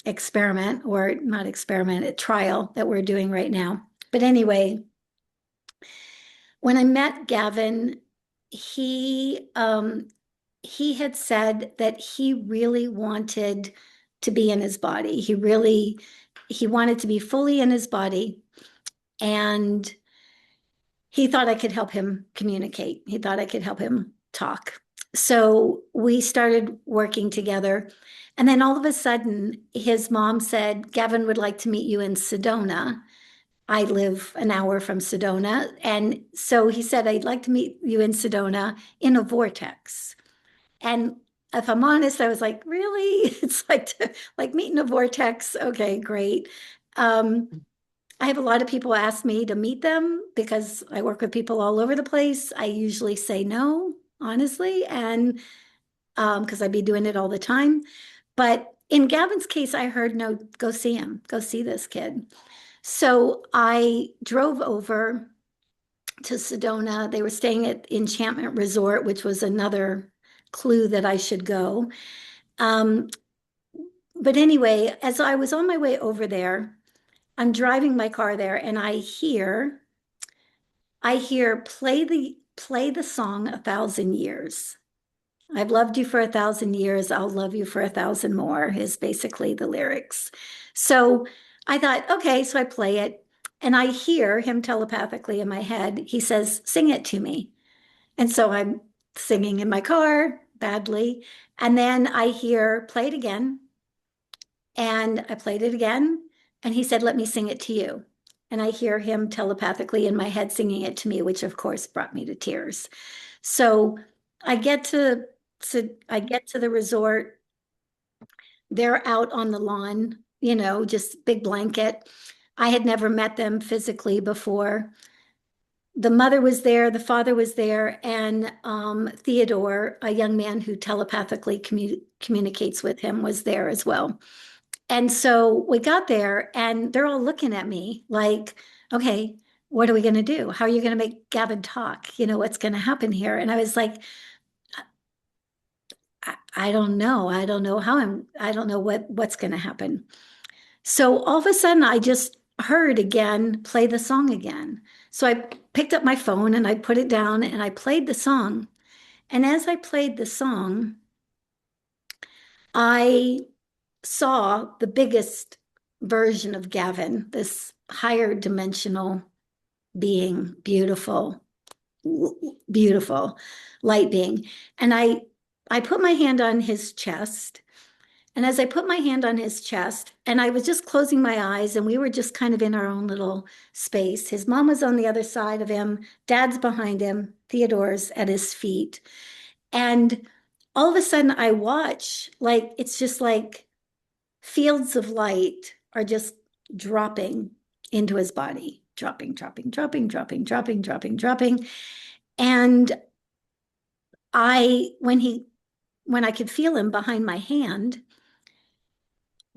C: experiment, or not experiment, a trial that we're doing right now. But anyway, when I met Gavin, he had said that he really wanted to be in his body. He wanted to be fully in his body, and he thought I could help him communicate. He thought I could help him talk. So we started working together. And then all of a sudden, his mom said, Gavin would like to meet you in Sedona. I live an hour from Sedona. And so he said, I'd like to meet you in Sedona in a vortex. And if I'm honest, I was like, really? It's like meeting a vortex. Okay, great. I have a lot of people ask me to meet them because I work with people all over the place. I usually say no, honestly, and because I'd be doing it all the time. But in Gavin's case, I heard, no, go see him, go see this kid. So I drove over to Sedona. They were staying at Enchantment Resort, which was another clue that I should go. But anyway, as I was on my way over there, I'm driving my car there and I hear play the song 1,000 years. I've loved you for 1,000 years. I'll love you for 1,000 more is basically the lyrics. So I thought, okay, so I play it and I hear him telepathically in my head. He says, sing it to me. And so I'm singing in my car badly. And then I hear, play it again. And I played it again. And he said, let me sing it to you. And I hear him telepathically in my head singing it to me, which of course brought me to tears. So I get to the resort. They're out on the lawn, just big blanket. I had never met them physically before. The mother was there, the father was there, and Theodore, a young man who telepathically communicates with him, was there as well. And so we got there and they're all looking at me like, okay, what are we going to do? How are you going to make Gavin talk? What's going to happen here? And I was like, I don't know. I don't know I don't know what's going to happen. So all of a sudden I just heard again, play the song again. So I picked up my phone and I put it down and I played the song. And as I played the song, I saw the biggest version of Gavin, this higher dimensional being, beautiful light being. And I put my hand on his chest. And as I put my hand on his chest, and I was just closing my eyes, and we were just kind of in our own little space. His mom was on the other side of him, dad's behind him, Theodore's at his feet. And all of a sudden I watch, like, it's just like fields of light are just dropping into his body, dropping, dropping, dropping, dropping, dropping, dropping, dropping. And when I could feel him behind my hand,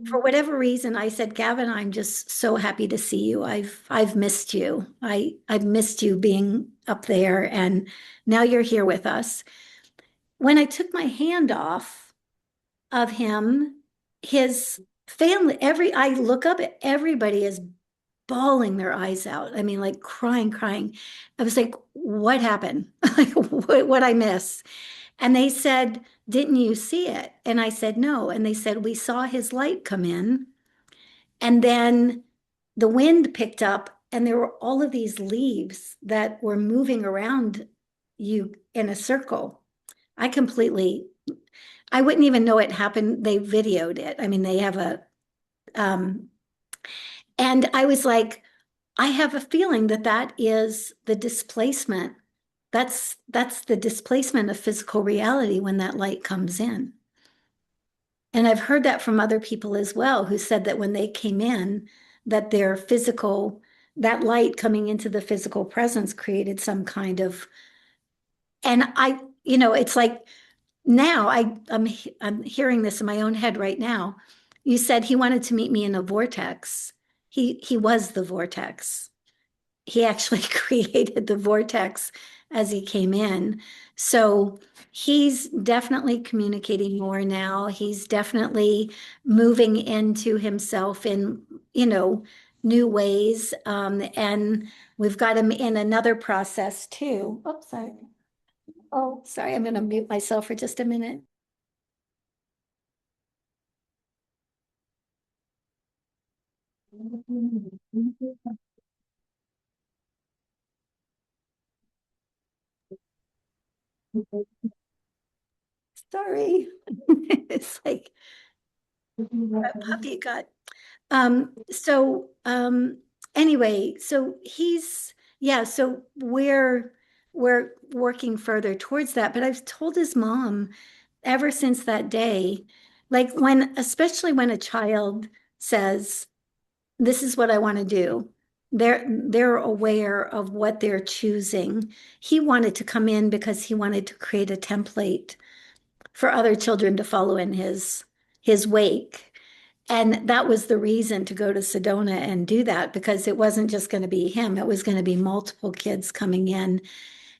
C: for whatever reason, I said, Gavin, I'm just so happy to see you. I've missed you. I've missed you being up there, and now you're here with us. When I took my hand off of him, his family, I look up at everybody is bawling their eyes out. I mean, like crying, crying. I was like, what happened? Like, what I miss? And they said, didn't you see it? And I said, no. And they said, we saw his light come in. And then the wind picked up, and there were all of these leaves that were moving around you in a circle. I wouldn't even know it happened. They videoed it. I mean, they have um, and I was like, I have a feeling that that is the displacement. That's the displacement of physical reality when that light comes in. And I've heard that from other people as well, who said that when they came in, that that light coming into the physical presence created some kind of, and it's like now I'm hearing this in my own head right now. You said he wanted to meet me in a vortex. He was the vortex. He actually created the vortex as he came in. So he's definitely communicating more now. He's definitely moving into himself in, new ways. And we've got him in another process too. Oops, sorry. Oh, sorry. I'm going to mute myself for just a minute. Sorry. It's like a puppy got. Anyway, so so we're working further towards that. But I've told his mom ever since that day, like especially when a child says, this is what I want to do. They're aware of what they're choosing. He wanted to come in because he wanted to create a template for other children to follow in his wake. And that was the reason to go to Sedona and do that, because it wasn't just going to be him, it was going to be multiple kids coming in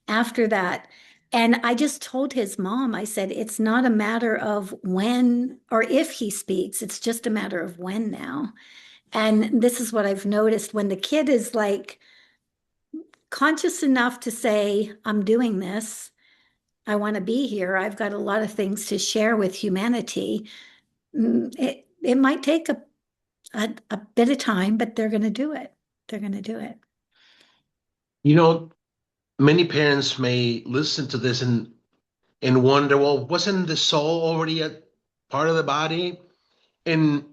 C: after that. And I just told his mom, I said, it's not a matter of when or if he speaks, it's just a matter of when now. And this is what I've noticed when the kid is like conscious enough to say, I'm doing this, I want to be here, I've got a lot of things to share with humanity. It might take a bit of time, but they're going to do it. They're going to do it.
B: Many parents may listen to this and wonder, well, wasn't the soul already a part of the body? And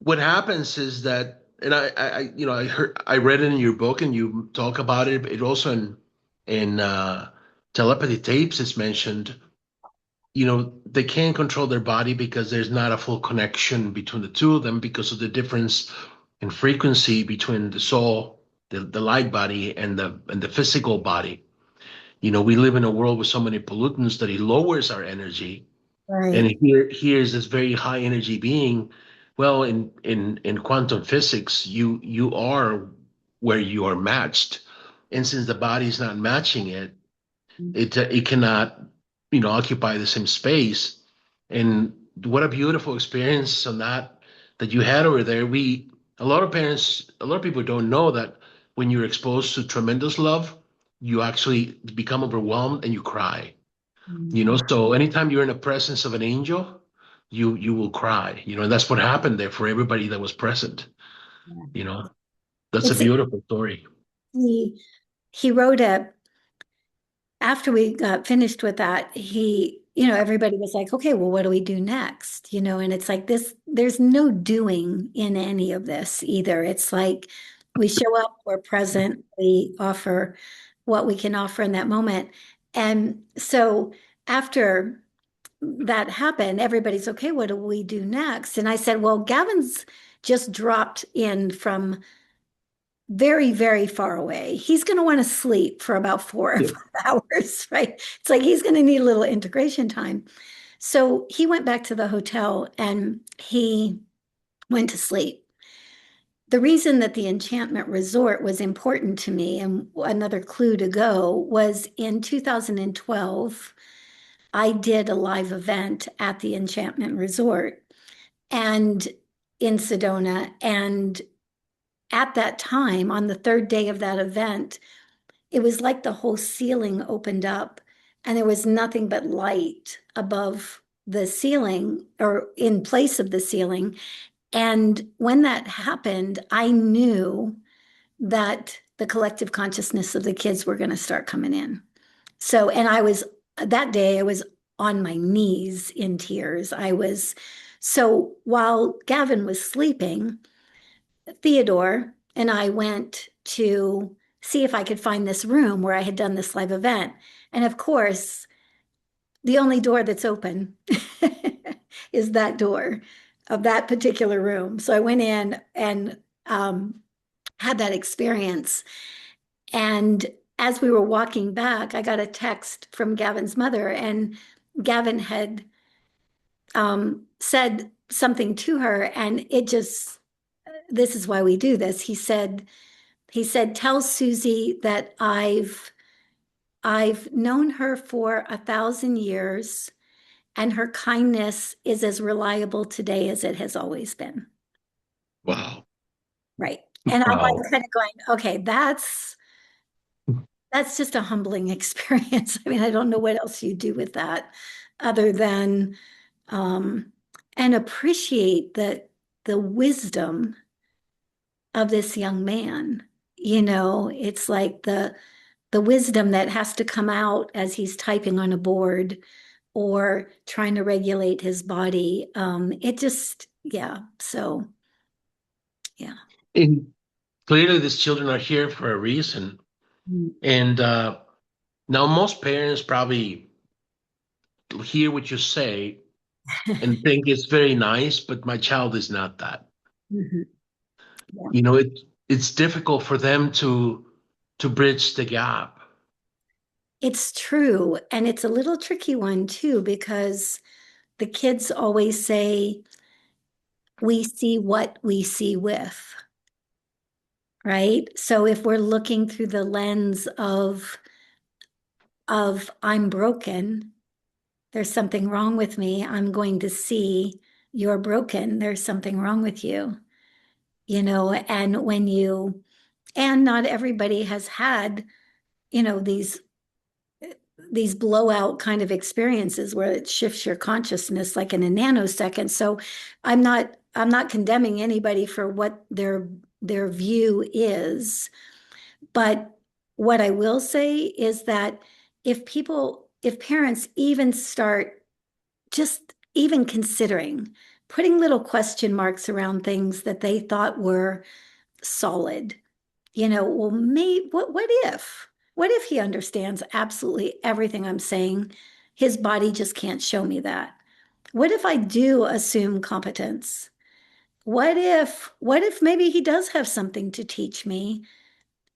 B: what happens is that, and I read it in your book, and you talk about it. It also in Telepathy Tapes is mentioned. They can't control their body because there's not a full connection between the two of them because of the difference in frequency between the soul, the light body, and the physical body. We live in a world with so many pollutants that it lowers our energy.
C: Right.
B: And here's this very high energy being. Well, in quantum physics, you are where you are matched. And since the body is not matching it, it cannot, occupy the same space. And what a beautiful experience on that you had over there. A lot of people don't know that when you're exposed to tremendous love, you actually become overwhelmed and you cry. So anytime you're in the presence of an angel, you will cry. And that's what happened there for everybody that was present. You know, that's a
C: It's
B: beautiful story.
C: he wrote after we got finished with that, everybody was like, okay, well, what do we do next? And it's like there's no doing in any of this either. It's like we show up, we're present, we offer what we can offer in that moment. And so after that happened, everybody's okay, what do we do next? And I said, well, Gavin's just dropped in from very, very far away. He's going to want to sleep for about 4 or
B: Yeah.
C: 5 hours, right? It's like he's going to need a little integration time. So he went back to the hotel and he went to sleep. The reason that the enchantment resort was important to me and another clue to go was in 2012, I did a live event at the enchantment resort and in Sedona. And at that time, on the third day of that event, it was like the whole ceiling opened up and there was nothing but light above the ceiling or in place of the ceiling. And when that happened, I knew that the collective consciousness of the kids were going to start coming in. So, and that day, I was on my knees in tears. So while Gavin was sleeping, Theodore and I went to see if I could find this room where I had done this live event. And of course, the only door that's open is that door of that particular room. So I went in and had that experience. And as we were walking back, I got a text from Gavin's mother, and Gavin had said something to her, and this is why we do this. He said, tell Suzy that I've known her for 1,000 years, and her kindness is as reliable today as it has always been.
B: Wow.
C: Right. And I'm
B: Wow.
C: like kind of going, okay, that's just a humbling experience. I mean, I don't know what else you do with that other than and appreciate the wisdom of this young man. It's like the wisdom that has to come out as he's typing on a board or trying to regulate his body. It just, yeah. So, yeah.
B: And clearly, these children are here for a reason. And now, most parents probably hear what you say and think it's very nice, but my child is not that.
C: Mhm. Yeah.
B: You know, it's difficult for them to bridge the gap.
C: It's true. And it's a little tricky one too, because the kids always say, we see what we see with, right? So if we're looking through the lens of I'm broken, there's something wrong with me, I'm going to see you're broken, there's something wrong with you, and not everybody has had, these blowout kind of experiences where it shifts your consciousness like in a nanosecond. So I'm not condemning anybody for what their view is, but what I will say is that if parents even start just even considering putting little question marks around things that they thought were solid, well, maybe what if he understands absolutely everything I'm saying? His body just can't show me that. What if I do assume competence? What if maybe he does have something to teach me?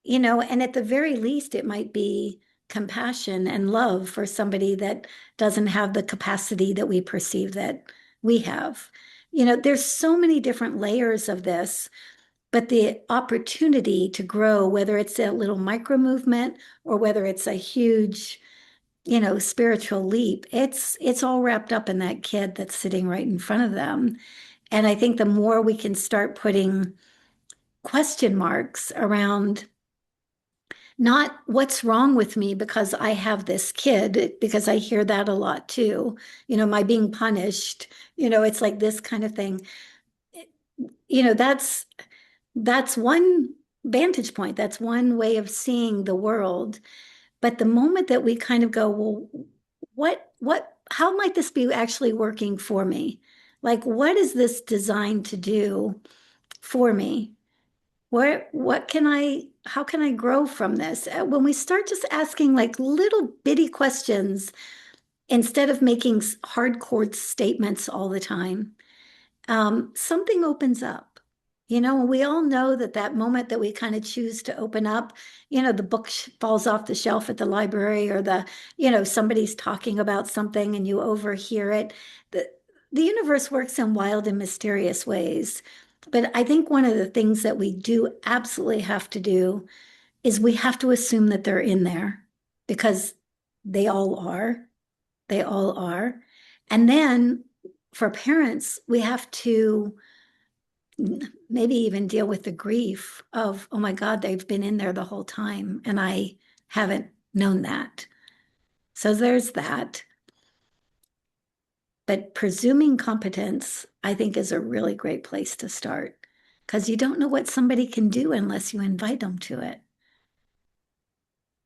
C: And at the very least, it might be compassion and love for somebody that doesn't have the capacity that we perceive that we have. There's so many different layers of this, but the opportunity to grow, whether it's a little micro movement or whether it's a huge, spiritual leap, it's all wrapped up in that kid that's sitting right in front of them. And I think the more we can start putting question marks around not what's wrong with me because I have this kid, because I hear that a lot too. Am I being punished? It's like this kind of thing. That's one vantage point. That's one way of seeing the world. But the moment that we kind of go, well, how might this be actually working for me? Like, what is this designed to do for me? How can I grow from this? When we start just asking like little bitty questions instead of making hardcore statements all the time, something opens up. We all know that moment that we kind of choose to open up, the book falls off the shelf at the library, or somebody's talking about something and you overhear it. The universe works in wild and mysterious ways. But I think one of the things that we do absolutely have to do is we have to assume that they're in there, because they all are. They all are. And then for parents, we have to maybe even deal with the grief of, oh my God, they've been in there the whole time and I haven't known that. So there's that. But presuming competence, I think, is a really great place to start, because you don't know what somebody can do unless you invite them to it.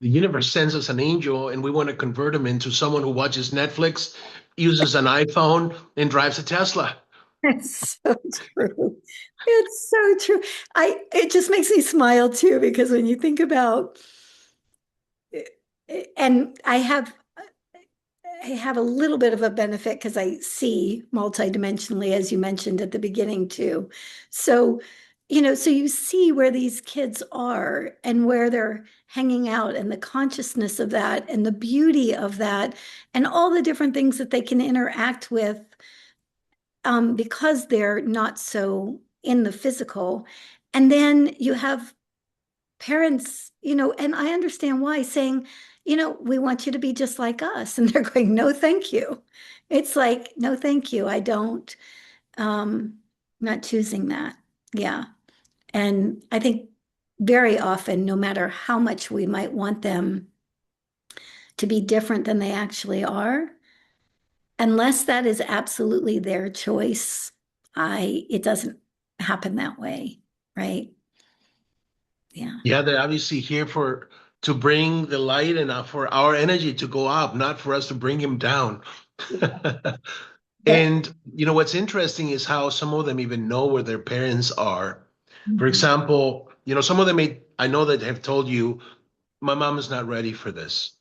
B: The universe sends us an angel and we want to convert him into someone who watches Netflix, uses an iPhone, and drives a Tesla.
C: It's so true. It's so true. It just makes me smile too, because when you think about, and I have a little bit of a benefit because I see multidimensionally, as you mentioned at the beginning too. So, so you see where these kids are and where they're hanging out, and the consciousness of that and the beauty of that and all the different things that they can interact with, because they're not so in the physical. And then you have parents, and I understand why, saying, we want you to be just like us. And they're going, no, thank you. It's like, no, thank you. I don't, not choosing that. Yeah. And I think very often, no matter how much we might want them to be different than they actually are, unless that is absolutely their choice, it doesn't happen that way, right? Yeah.
B: Yeah, they're obviously here to bring the light and for our energy to go up, not for us to bring him down.
C: Yeah.
B: And what's interesting is how some of them even know where their parents are. For
C: Mhm.
B: example, some of them I know that have told you, my mom is not ready for this,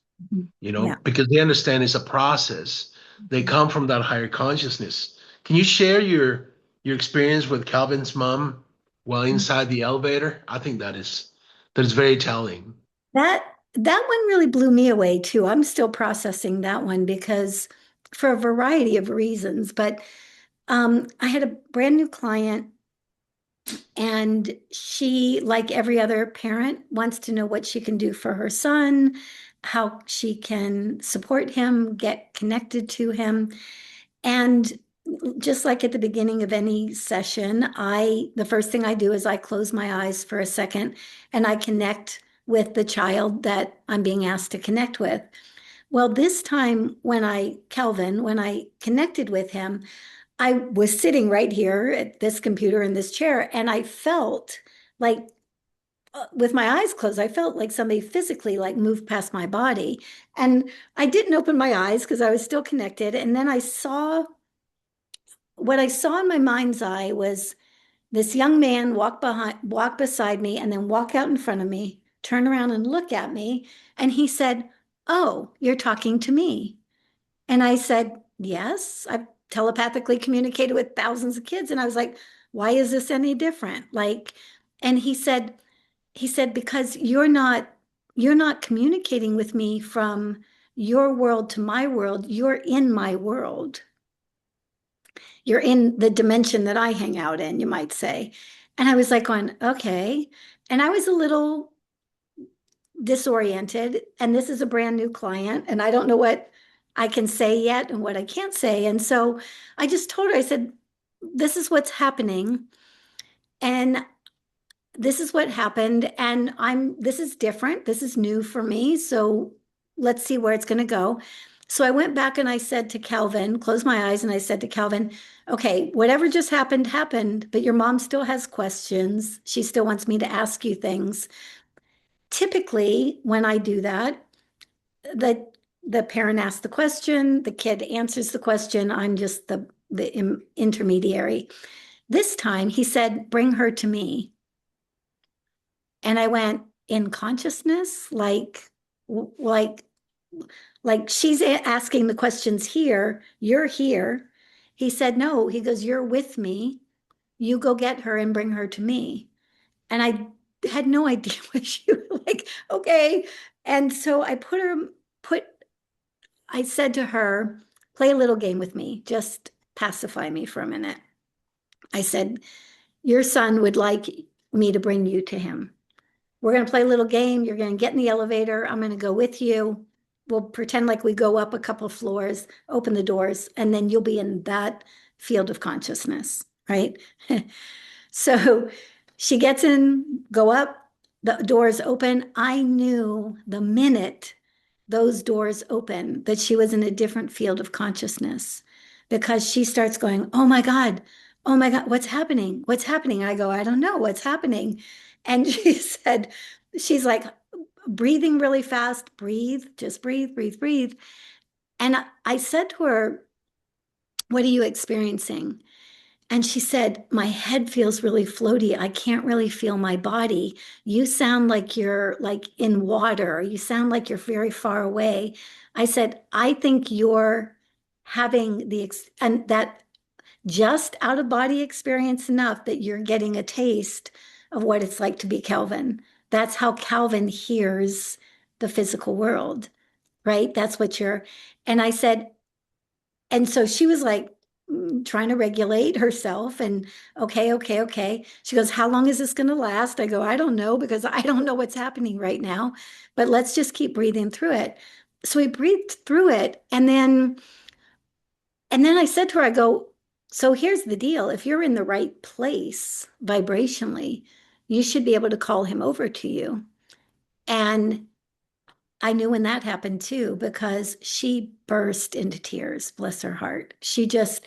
C: Yeah.
B: because they understand it's a process. They come from that higher consciousness. Can you share your experience with Calvin's mom while inside the elevator? I think that is very telling.
C: That one really blew me away too. I'm still processing that one, because for a variety of reasons. But I had a brand new client, and she, like every other parent, wants to know what she can do for her son, how she can support him, get connected to him. And just like at the beginning of any session, the first thing I do is I close my eyes for a second and I connect with the child that I'm being asked to connect with. Well, this time Calvin, when I connected with him, I was sitting right here at this computer in this chair, and I felt like, with my eyes closed, I felt like somebody physically like moved past my body. And I didn't open my eyes because I was still connected. And then what I saw in my mind's eye was this young man walk beside me, and then walk out in front of me, turn around and look at me. And he said, "Oh, you're talking to me." And I said, "Yes, I've telepathically communicated with thousands of kids." And I was like, "Why is this any different?" And he said, "Because you're not communicating with me from your world to my world. You're in my world. You're in the dimension that I hang out in," you might say. And I was like going, okay. And I was a little disoriented. And this is a brand new client, and I don't know what I can say yet and what I can't say. And so I just told her, I said, "This is what's happening. And this is what happened. And this is different. This is new for me. So let's see where it's going to go." So I went back and I said to Calvin, closed my eyes, and I said to Calvin, "Okay, whatever just happened, happened, but your mom still has questions. She still wants me to ask you things." Typically, when I do that, the parent asks the question, the kid answers the question. I'm just the intermediary. This time he said, "Bring her to me." And I went, "In consciousness, like she's asking the questions here, you're here." He said, "No." He goes, "You're with me." you go get her and bring her to me. And I had no idea what she was like, okay. And so I said to her, play a little game with me, just pacify me for a minute. I said, your son would like me to bring you to him. We're going to play a little game. You're going to get in the elevator. I'm going to go with you. We'll pretend like we go up a couple floors, open the doors, and then you'll be in that field of consciousness, right? So she gets in, go up, the doors open. I knew the minute those doors open that she was in a different field of consciousness because she starts going, oh my God, what's happening? What's happening? I go, I don't know what's happening. And she said, she's like breathing really fast, breathe, just breathe, breathe, breathe. And I said to her, what are you experiencing? And she said, my head feels really floaty. I can't really feel my body. You sound like you're like in water. You sound like you're very far away. I said, I think you're having and that just out of body experience enough that you're getting a taste of what it's like to be Calvin. That's how Calvin hears the physical world, right? That's what and I said, and so she was like trying to regulate herself and okay, okay, okay. She goes, how long is this going to last? I go, I don't know because I don't know what's happening right now, but let's just keep breathing through it. So we breathed through it. And then I said to her, I go, so here's the deal. If you're in the right place vibrationally, you should be able to call him over to you. And I knew when that happened too, because she burst into tears, bless her heart. She goes,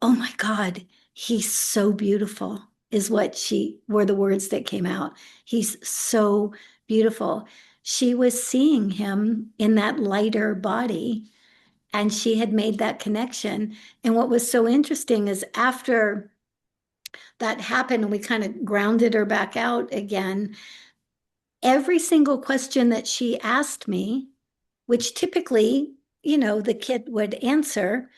C: oh my God, he's so beautiful, is what were the words that came out. He's so beautiful. She was seeing him in that lighter body, and she had made that connection. And what was so interesting is after that happened, we kind of grounded her back out again. Every single question that she asked me, which typically, the kid would answer,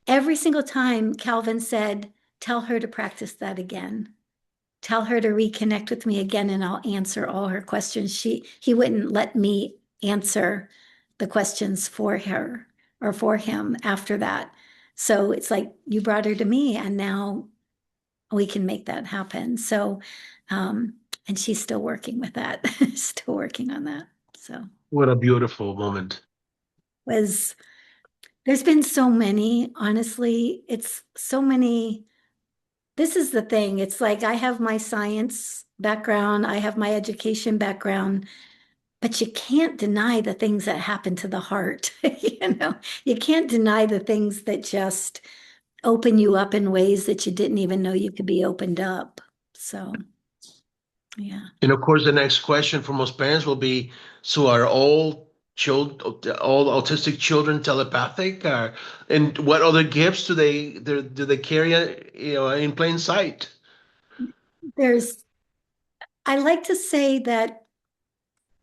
C: every single time Calvin said, tell her to practice that again. Tell her to reconnect with me again and I'll answer all her questions. He wouldn't let me answer the questions for her or for him after that. So it's like you brought her to me and now we can make that happen. So, and she's still working with that, still working on that. So
B: What a beautiful moment.
C: was there's been so many, honestly, it's so many. This is the thing. It's like I have my science background, I have my education background, but you can't deny the things that happen to the heart. You can't deny the things that just open you up in ways that you didn't even know you could be opened up. So, yeah.
B: And of course, the next question for most parents will be, so are all autistic children telepathic? And what other gifts do they carry, in plain sight?
C: I like to say that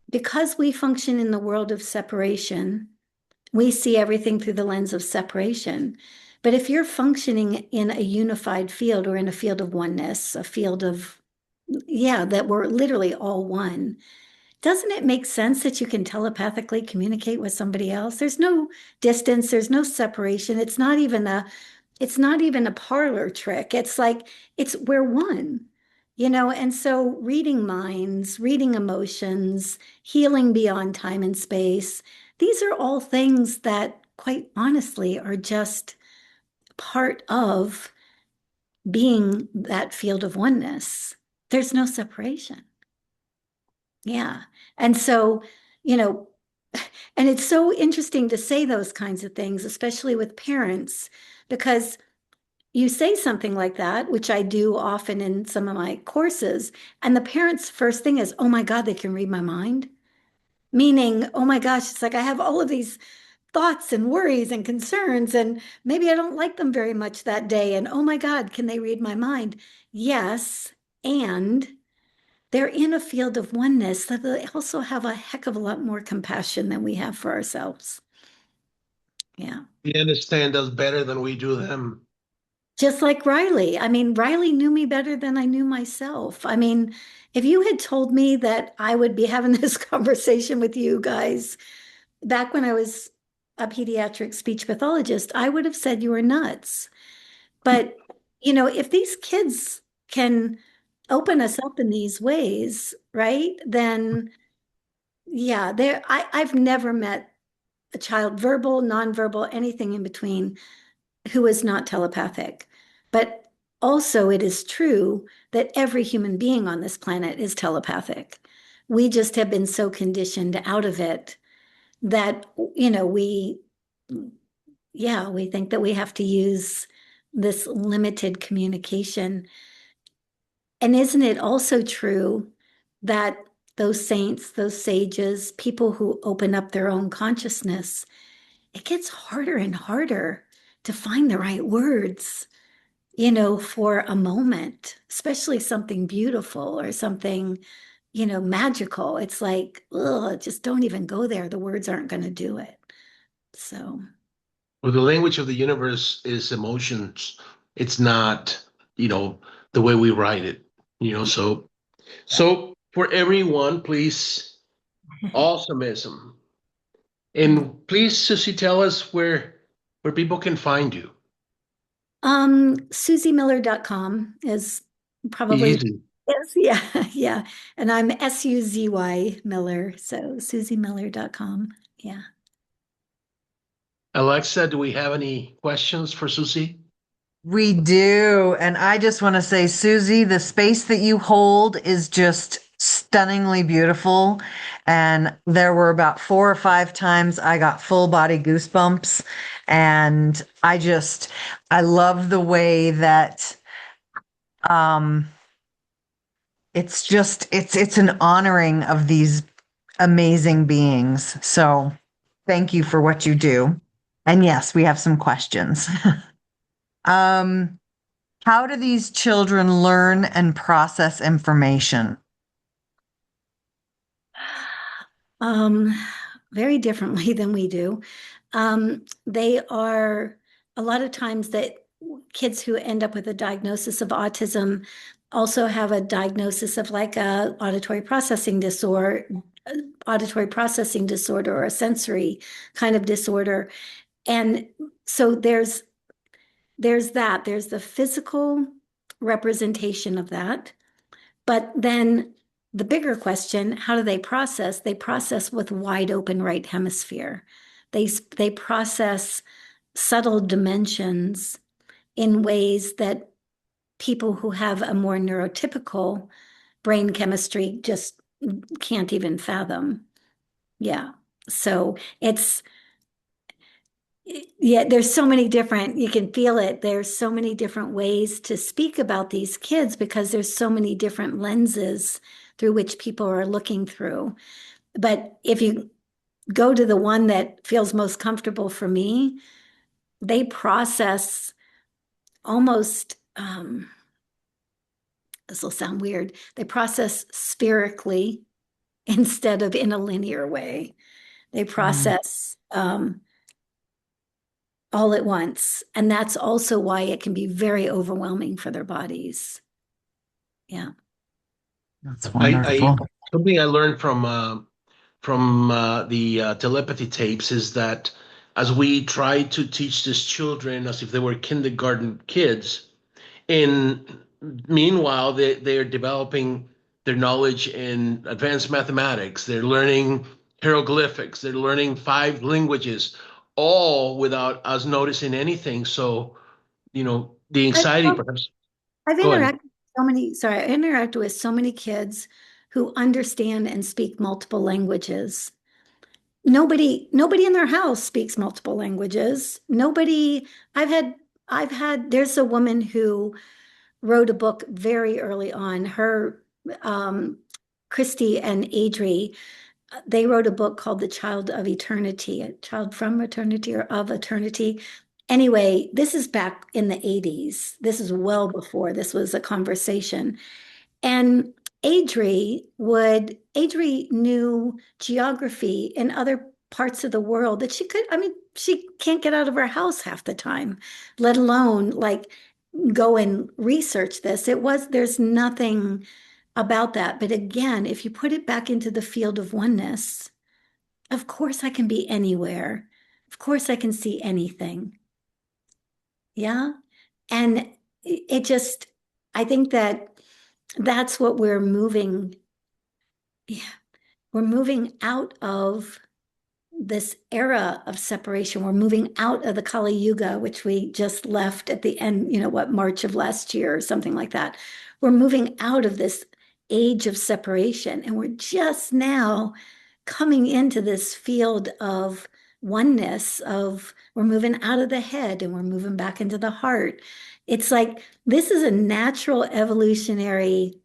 C: because we function in the world of separation, we see everything through the lens of separation. But if you're functioning in a unified field or in a field of oneness, a field of, yeah, that we're literally all one, doesn't it make sense that you can telepathically communicate with somebody else? There's no distance, there's no separation. It's not even a parlor trick. It's like we're one. And so reading minds, reading emotions, healing beyond time and space, these are all things that quite honestly are just part of being that field of oneness. There's no separation. Yeah. And so, you know, and it's so interesting to say those kinds of things, especially with parents, because you say something like that, which I do often in some of my courses, and the parents' first thing is, oh my God, they can read my mind. Meaning, oh my gosh, it's like I have all of these thoughts and worries and concerns, and maybe I don't like them very much that day. And oh my God, can they read my mind? Yes. And they're in a field of oneness that they also have a heck of a lot more compassion than we have for ourselves. Yeah.
B: They understand us better than we do them.
C: Just like Riley. I mean, Riley knew me better than I knew myself. I mean, if you had told me that I would be having this conversation with you guys back when I was a pediatric speech pathologist, I would have said you were nuts. But, if these kids can open us up in these ways, right? Then, yeah, I've never met a child, verbal, nonverbal, anything in between, who is not telepathic. But also, it is true that every human being on this planet is telepathic. We just have been so conditioned out of it that, we think that we have to use this limited communication. And isn't it also true that those saints, those sages, people who open up their own consciousness, it gets harder and harder to find the right words, for a moment, especially something beautiful or something, magical. It's like, ugh, just don't even go there. The words aren't going to do it. So,
B: Well, the language of the universe is emotions. It's not, the way we write it, so for everyone, please, awesomism. And please, Susie, tell us where people can find you.
C: SuzyMiller.com is probably,
B: Easy.
C: yes, yeah, yeah. And I'm Suzy Miller, so SuzyMiller.com. Yeah.
B: Alexa, do we have any questions for Susie?
A: We do. And I just want to say, Susie, the space that you hold is just stunningly beautiful. And there were about 4 or 5 times I got full body goosebumps. And I love the way that um it's an honoring of these amazing beings. So thank you for what you do. And yes, we have some questions. um How do these children learn and process information?
C: Um, Very differently than we do. They are a lot of times that kids who end up with a diagnosis of autism also have a diagnosis of like a auditory processing disorder or a sensory kind of disorder. And so there's the physical representation of that. But then the bigger question, how do they process? They process with wide open right hemisphere. They process subtle dimensions in ways that people who have a more neurotypical brain chemistry just can't even fathom. Yeah. So there's so many different, you can feel it. There's so many different ways to speak about these kids because there's so many different lenses through which people are looking through. But if you go to the one that feels most comfortable for me, they process almost, this will sound weird, they process spherically instead of in a linear way. They process all at once. And that's also why it can be very overwhelming for their bodies. Yeah.
A: That's
B: I
A: wonderful.
B: something I learned from the telepathy tapes is that as we try to teach these children as if they were kindergarten kids, and meanwhile they are developing their knowledge in advanced mathematics, they're learning hieroglyphics, they're learning 5 languages, all without us noticing anything. So, the
C: I've,
B: anxiety perhaps.
C: I've
B: Go ahead.
C: interacted with I interacted with so many kids who understand and speak multiple languages. Nobody in their house speaks multiple languages. There's a woman who wrote a book very early on. Um, Christy and Adri, they wrote a book called The Child of Eternity, a child from eternity or of eternity. Anyway, this is back in the 80s. This is well before this was a conversation. And Adri knew geography in other parts of the world that she can't get out of her house half the time, let alone like go and research this. There's nothing about that. But again, if you put it back into the field of oneness, of course I can be anywhere. Of course I can see anything. Yeah. And it just, I think that's what we're moving. Yeah. We're moving out of this era of separation. We're moving out of the Kali Yuga, which we just left at the end, March of last year or something like that. We're moving out of this age of separation, and we're just now coming into this field of oneness, we're moving out of the head and we're moving back into the heart. It's like this is a natural evolutionary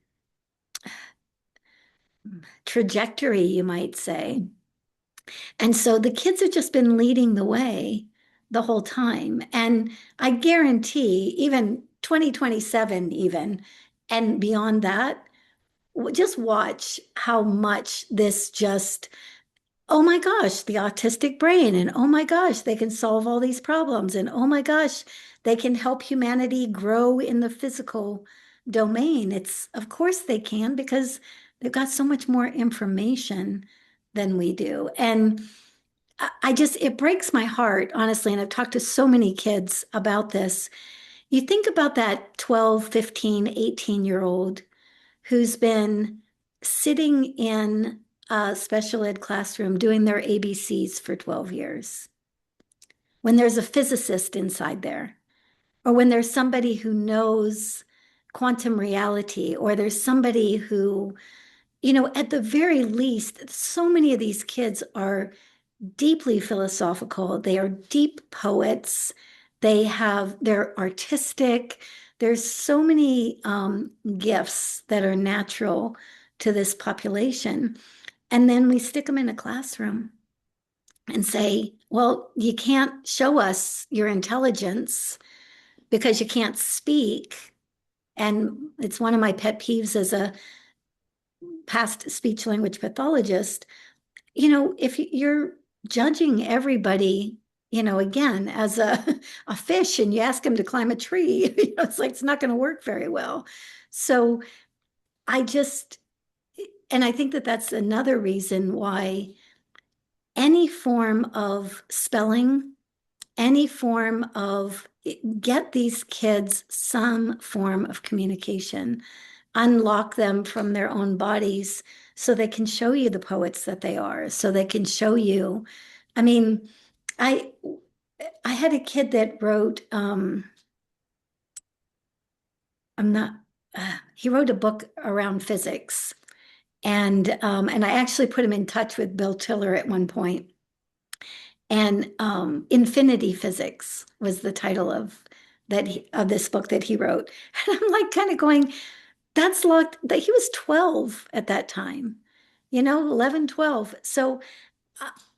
C: trajectory, you might say. And so the kids have just been leading the way the whole time. And I guarantee even 2027, even, and beyond that, just watch how much this just, oh my gosh, the autistic brain, and oh my gosh, they can solve all these problems, and oh my gosh, they can help humanity grow in the physical domain. Of course they can, because they've got so much more information than we do. And it breaks my heart, honestly. And I've talked to so many kids about this. You think about that 12, 15, 18-year-old who's been sitting in a special ed classroom doing their ABCs for 12 years. When there's a physicist inside there, or when there's somebody who knows quantum reality, or there's somebody who, at the very least, so many of these kids are deeply philosophical. They are deep poets. They're artistic. There's so many gifts that are natural to this population. And then we stick them in a classroom and say, well, you can't show us your intelligence because you can't speak. And it's one of my pet peeves as a past speech language pathologist. If you're judging everybody, again, as a fish, and you ask them to climb a tree, it's like it's not going to work very well. So and I think that that's another reason why any form of spelling, any form of get these kids some form of communication, unlock them from their own bodies so they can show you the poets that they are, so they can show you. I mean, I had a kid that wrote, he wrote a book around physics. And I actually put him in touch with Bill Tiller at one point. And Infinity Physics was the title of this book that he wrote. And I'm like kind of going, that's locked, that he was 12 at that time, 11, 12. So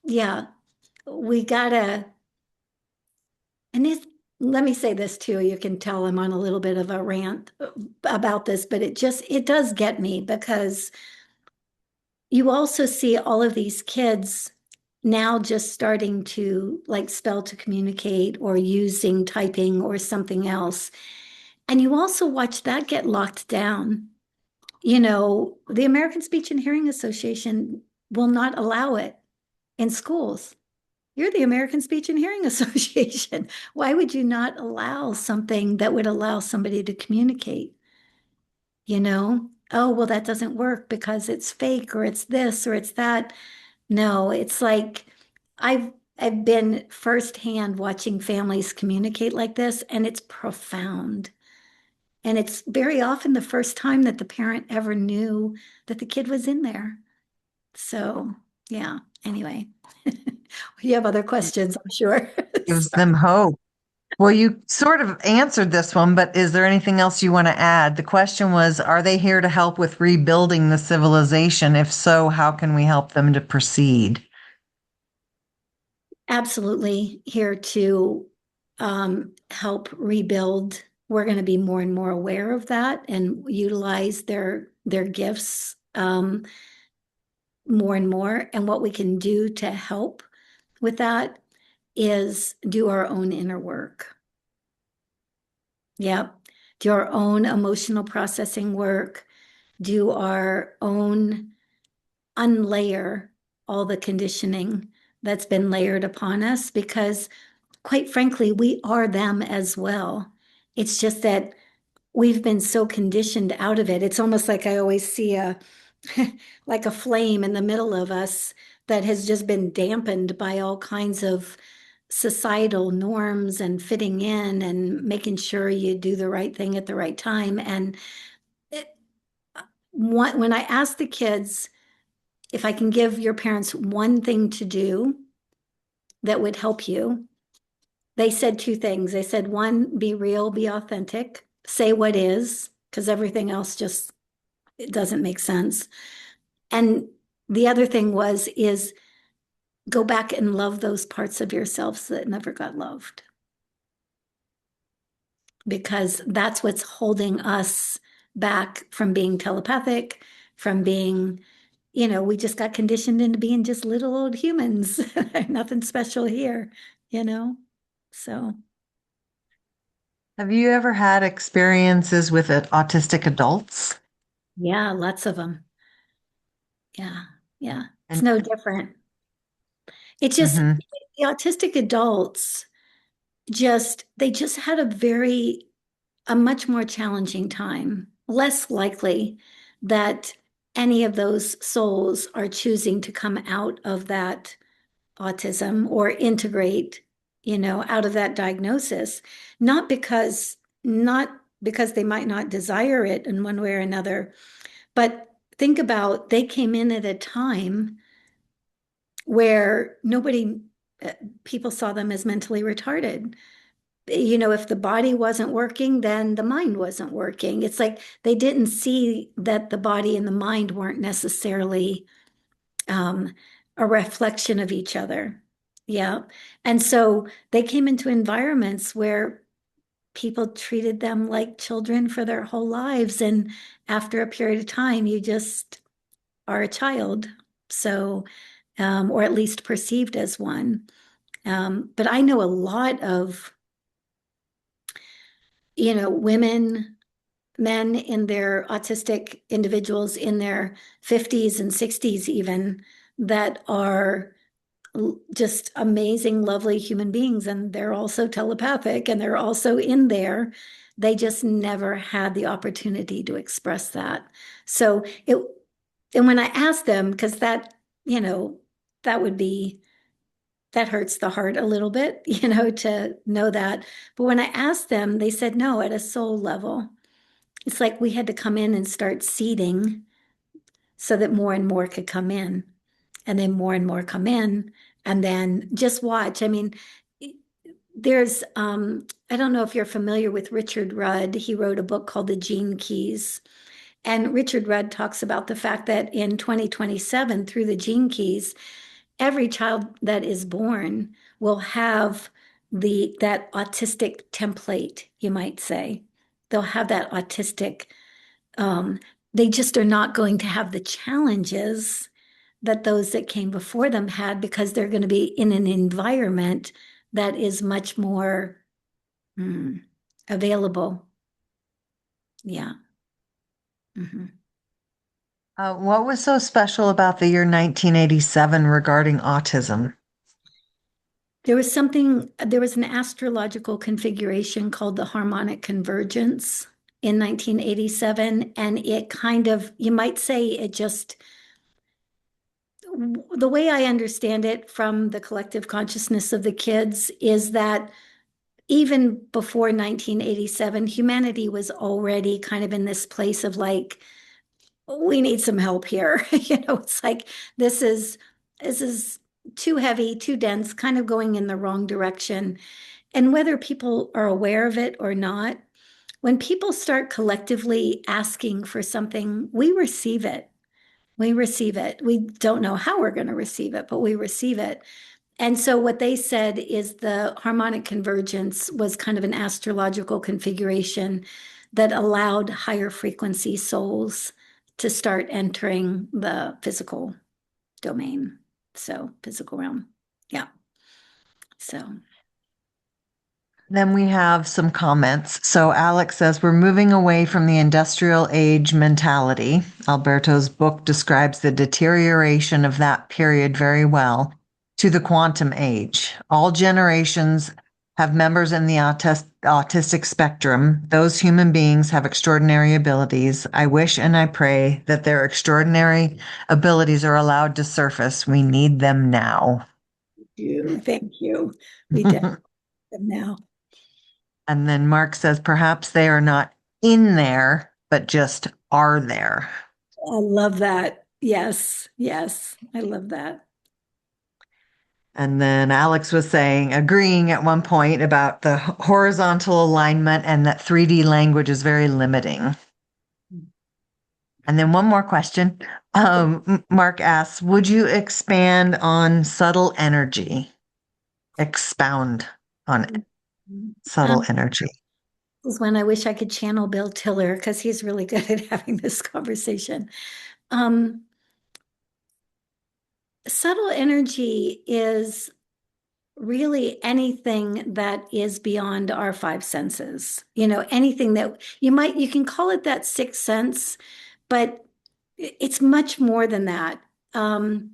C: yeah, we gotta, let me say this too, you can tell I'm on a little bit of a rant about this, but it does get me, because you also see all of these kids now just starting to like spell to communicate, or using typing or something else. And you also watch that get locked down. The American Speech and Hearing Association will not allow it in schools. You're the American Speech and Hearing Association. Why would you not allow something that would allow somebody to communicate? Oh, well, that doesn't work because it's fake, or it's this, or it's that. No, it's like I've been firsthand watching families communicate like this, and it's profound. And it's very often the first time that the parent ever knew that the kid was in there. So, yeah, anyway. You have other questions, I'm sure.
A: Gives them hope. Well, you sort of answered this one, but is there anything else you want to add? The question was, are they here to help with rebuilding the civilization? If so, how can we help them to proceed?
C: Absolutely here to help rebuild. We're going to be more and more aware of that and utilize their gifts more and more. And what we can do to help with that is do our own inner work. Yep. do our own emotional processing work, do our own unlayer all the conditioning that's been layered upon us, because quite frankly, we are them as well. It's just that we've been so conditioned out of it. It's almost like I always see a like a flame in the middle of us that has just been dampened by all kinds of societal norms and fitting in and making sure you do the right thing at the right time. And it, when I ask the kids if I can give your parents one thing to do that would help you, they said two things. They said, one, be real, be authentic, say what is, because everything else just it doesn't make sense. And the other thing is go back and love those parts of yourselves that never got loved. Because that's what's holding us back from being telepathic, from being, we just got conditioned into being just little old humans. Nothing special here, you know? So,
A: Have you ever had experiences with autistic adults?
C: yeah, lots of them. Yeah, yeah. It's
A: And
C: no different. It's just
A: mhm.
C: the autistic adults they just had a much more challenging time, less likely that any of those souls are choosing to come out of that autism or integrate, out of that diagnosis, not because not because they might not desire it in one way or another, but think about they came in at a time where uh, people saw them as mentally retarded. If the body wasn't working, then the mind wasn't working. It's like they didn't see that the body and the mind weren't necessarily um, a reflection of each other. Yeah. And so they came into environments where people treated them like children for their whole lives. And after a period of time, you just are a child. So, or at least perceived as one. But I know a lot of, women, men in their autistic individuals in their 50s and 60s, even that are just amazing, lovely human beings. And they're also telepathic and they're also in there. They just never had the opportunity to express that. So and when I asked them, because that would be, that hurts the heart a little bit, to know that. But when I asked them, they said, no, at a soul level. It's like we had to come in and start seeding so that more and more could come in, and then more and more come in, and then just watch. I mean, I don't know if you're familiar with Richard Rudd. He wrote a book called The Gene Keys. And Richard Rudd talks about the fact that in 2027, through the Gene Keys, every child that is born will have that autistic template, you might say. They'll have that autistic, um, they just are not going to have the challenges that those that came before them had, because they're going to be in an environment that is much more available. Yeah. Mhm.
A: What was so special about the year 1987 regarding autism?
C: There was an astrological configuration called the harmonic convergence in 1987. And it kind of, you might say it just, the way I understand it from the collective consciousness of the kids is that even before 1987, humanity was already kind of in this place of like, we need some help here. It's like this is too heavy, too dense, kind of going in the wrong direction. And whether people are aware of it or not, when people start collectively asking for something, we receive it. We receive it. We don't know how we're going to receive it, but we receive it. And so what they said is the harmonic convergence was kind of an astrological configuration that allowed higher frequency souls to start entering the physical domain. So physical realm. Yeah. So
A: Then we have some comments. So Alex says, we're moving away from the industrial age mentality. Alberto's book describes the deterioration of that period very well, to the quantum age. All generations have members in the autistic spectrum. Those human beings have extraordinary abilities. I wish and I pray that their extraordinary abilities are allowed to surface. We need them now.
C: Thank you. We definitely need them now.
A: And then Mark says, perhaps they are not in there, but just are there.
C: I love that. Yes, yes, I love that.
A: And then Alex was saying, agreeing at one point about the horizontal alignment and that 3D language is very limiting. And then one more question. Mark asks, would you expand on subtle energy? Expound on subtle energy.
C: This is when I wish I could channel Bill Tiller because he's really good at having this conversation. Subtle energy is really anything that is beyond our five senses. You know, anything that you can call it that sixth sense, but it's much more than that. When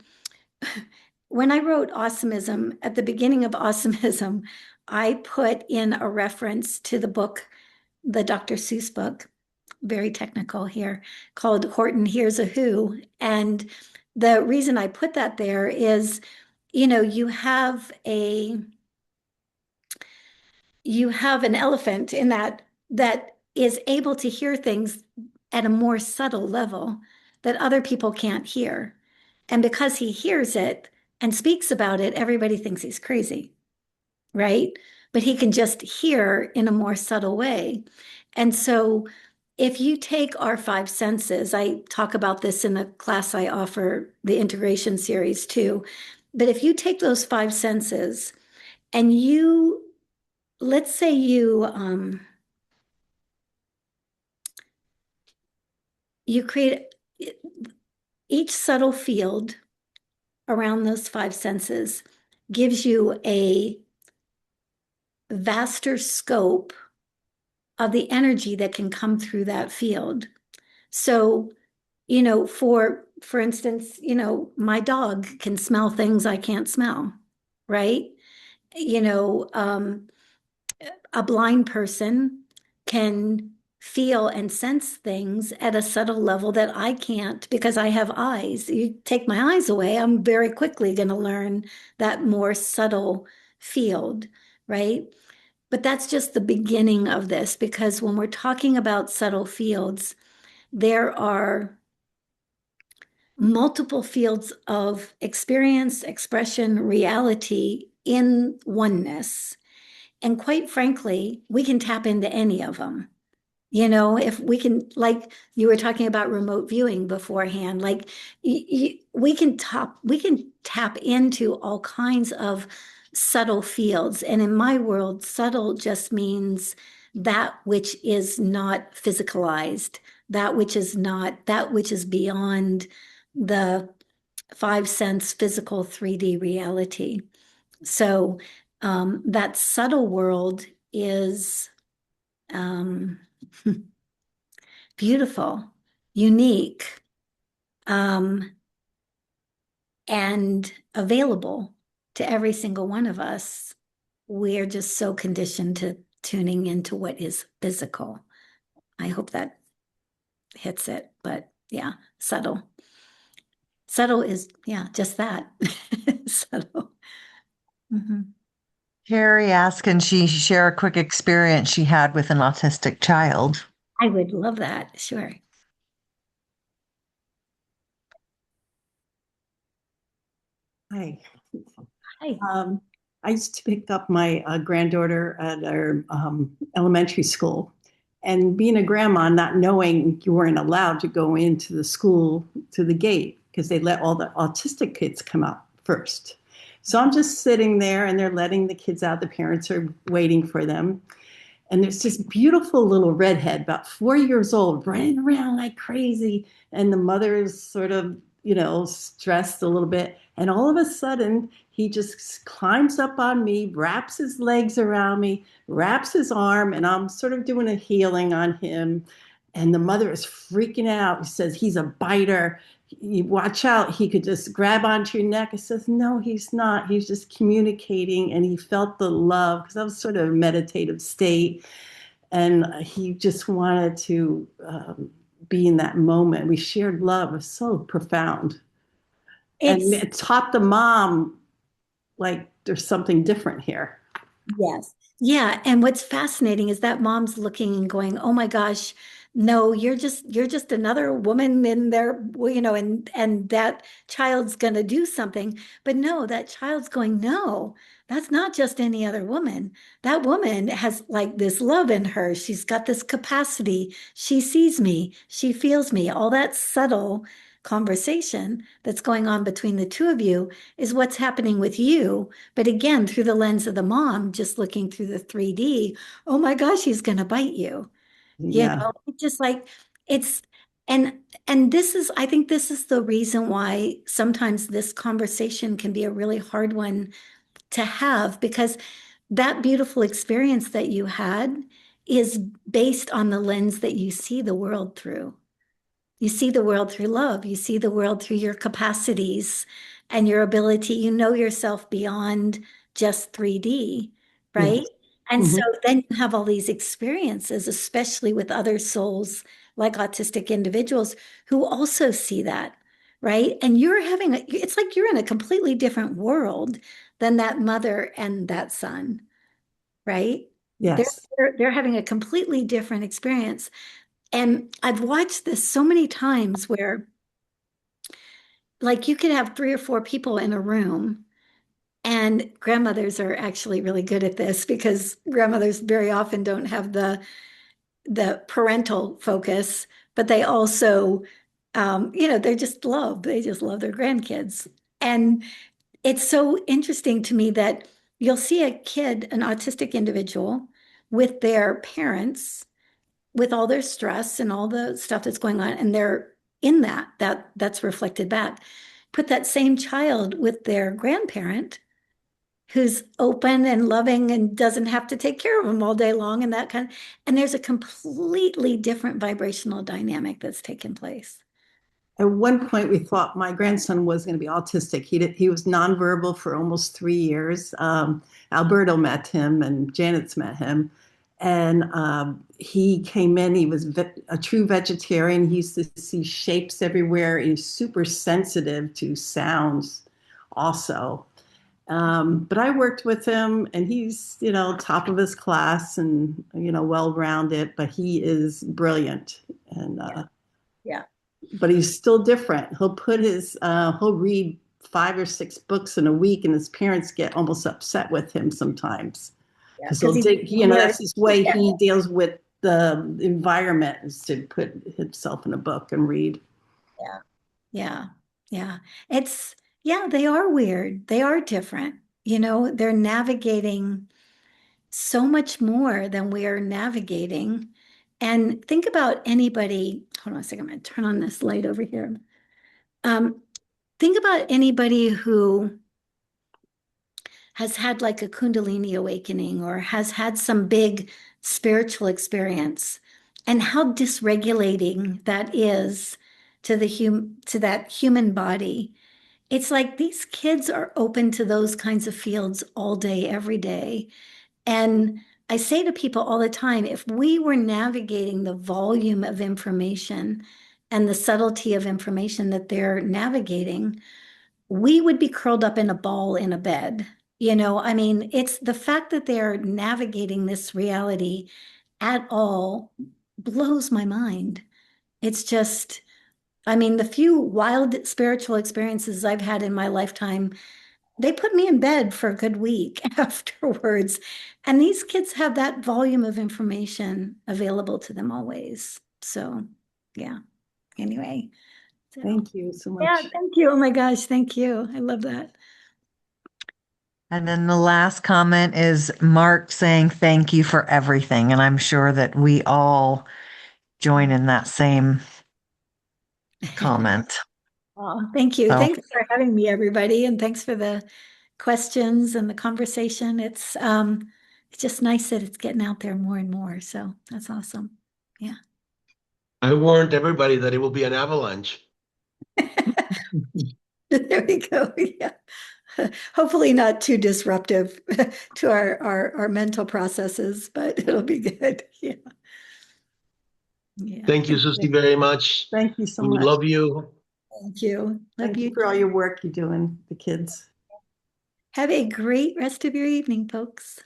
C: I wrote Awesomism, at the beginning of Awesomism, I put in a reference to the book, the Dr. Seuss book, very technical here, called Horton Hears a Who. And the reason I put that there is, you know, you have an elephant in that is able to hear things at a more subtle level that other people can't hear. And because he hears it and speaks about it, everybody thinks he's crazy, right? But he can just hear in a more subtle way. And so if you take our five senses, I talk about this in a class I offer, the integration series too. But if you take those five senses and let's say you create each subtle field around those five senses gives you a vaster scope of the energy that can come through that field. So, you know, for instance, you know, my dog can smell things I can't smell, right? You know, a blind person can feel and sense things at a subtle level that I can't because I have eyes. You take my eyes away, I'm very quickly going to learn that more subtle field, right? But that's just the beginning of this, because when we're talking about subtle fields, there are multiple fields of experience, expression, reality in oneness. And quite frankly, we can tap into any of them. You know, if we can, like you were talking about remote viewing beforehand, like we can tap into all kinds of subtle fields. And in my world, subtle just means that which is not physicalized, that which is beyond the five sense physical 3D reality. So that subtle world is beautiful, unique, and available to every single one of us. We're just so conditioned to tuning into what is physical. I hope that hits it, but yeah, subtle. Subtle is, yeah, just that. Subtle. Mm-hmm.
A: Carrie asked, can she share a quick experience she had with an autistic child?
C: I would love that. Sure.
D: Hi.
C: Hi.
D: I used to pick up my granddaughter at our elementary school. And being a grandma, not knowing you weren't allowed to go into the school to the gate because they let all the autistic kids come out first. So I'm just sitting there and they're letting the kids out. The parents are waiting for them. And there's this beautiful little redhead, about 4 years old, running around like crazy. And the mother is sort of, you know, stressed a little bit. And all of a sudden, he just climbs up on me, wraps his legs around me, wraps his arm, and I'm sort of doing a healing on him. And the mother is freaking out. He says, he's a biter. You watch out. He could just grab onto your neck. I says, no, he's not. He's just communicating. And he felt the love because I was sort of a meditative state. And he just wanted to be in that moment. We shared love. It was so profound. And it taught the mom, like, there's something different here.
C: Yes. Yeah. And what's fascinating is that mom's looking and going, oh my gosh, no, you're just another woman in there, and that child's gonna do something. But no, that child's going, no, that's not just any other woman. That woman has like this love in her. She's got this capacity. She sees me, she feels me, all that subtle conversation that's going on between the two of you is what's happening with you. But again, through the lens of the mom, just looking through the 3D, oh my gosh, he's going to bite you.
D: Yeah.
C: It's just like it's and this is, I think this is the reason why sometimes this conversation can be a really hard one to have, because that beautiful experience that you had is based on the lens that you see the world through. You see the world through love. You see the world through your capacities and your ability. You know yourself beyond just 3D, right?
D: Yes.
C: And so
D: Mhm.
C: then you have all these experiences, especially with other souls like autistic individuals who also see that, right? And it's like you're in a completely different world than that mother and that son, right? They're,
D: Yes.
C: they're having a completely different experience. And I've watched this so many times where, like, you could have 3 or 4 people in a room, and grandmothers are actually really good at this because grandmothers very often don't have the parental focus, but they also, they just love their grandkids. And it's so interesting to me that you'll see a kid, an autistic individual, with their parents with all their stress and all the stuff that's going on, and they're in that's reflected back. Put that same child with their grandparent who's open and loving and doesn't have to take care of them all day long and that and there's a completely different vibrational dynamic that's taken place.
D: At one point, we thought my grandson was going to be autistic. He was nonverbal for almost 3 years. Alberto met him, and Janet's met him, and he came in. He was a true vegetarian. He used to see shapes everywhere. He's super sensitive to sounds, also. But I worked with him, and he's top of his class and well-rounded. But he is brilliant, and
C: Yeah.
D: but he's still different. He'll read 5 or 6 books in a week, and his parents get almost upset with him sometimes because he'll dig. That's his way he deals with the environment, is to put himself in a book and read.
C: Yeah. They are weird. They are different. They're navigating so much more than we are navigating. And think about anybody. Hold on a second. I'm going to turn on this light over here. Think about anybody who has had like a Kundalini awakening or has had some big spiritual experience, and how dysregulating that is to that human body. It's like these kids are open to those kinds of fields all day, every day. And I say to people all the time, if we were navigating the volume of information and the subtlety of information that they're navigating, we would be curled up in a ball in a bed. I mean, it's the fact that they're navigating this reality at all blows my mind. It's just, I mean, the few wild spiritual experiences I've had in my lifetime, they put me in bed for a good week afterwards. And these kids have that volume of information available to them always. So, yeah. Anyway. So,
D: Thank you so much.
C: yeah, thank you. Oh my gosh, thank you. I love that.
A: And then the last comment is Mark saying thank you for everything. And I'm sure that we all join in that same comment.
C: Oh, thank you.
A: So-
C: Thanks for having me, everybody, and thanks for the questions and the conversation. It's just nice that it's getting out there more and more. So that's awesome. Yeah.
B: I warned everybody that it will be an avalanche.
C: There we go. Yeah. Hopefully not too disruptive to our mental processes, but it'll be good. Yeah. Yeah.
B: Thank you, Suzy, very much.
D: Thank you so
B: We
D: much.
B: love you.
C: Thank you. Love
D: Thank you
C: you.
D: for all your work you're doing, the kids.
C: Have a great rest of your evening, folks.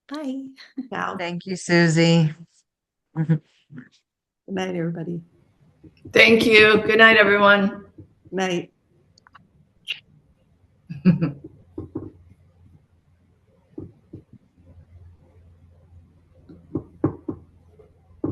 C: Bye.
D: Ciao.
A: Thank you, Suzy.
D: Good night, everybody.
E: Thank you. Good night, everyone.
D: Night.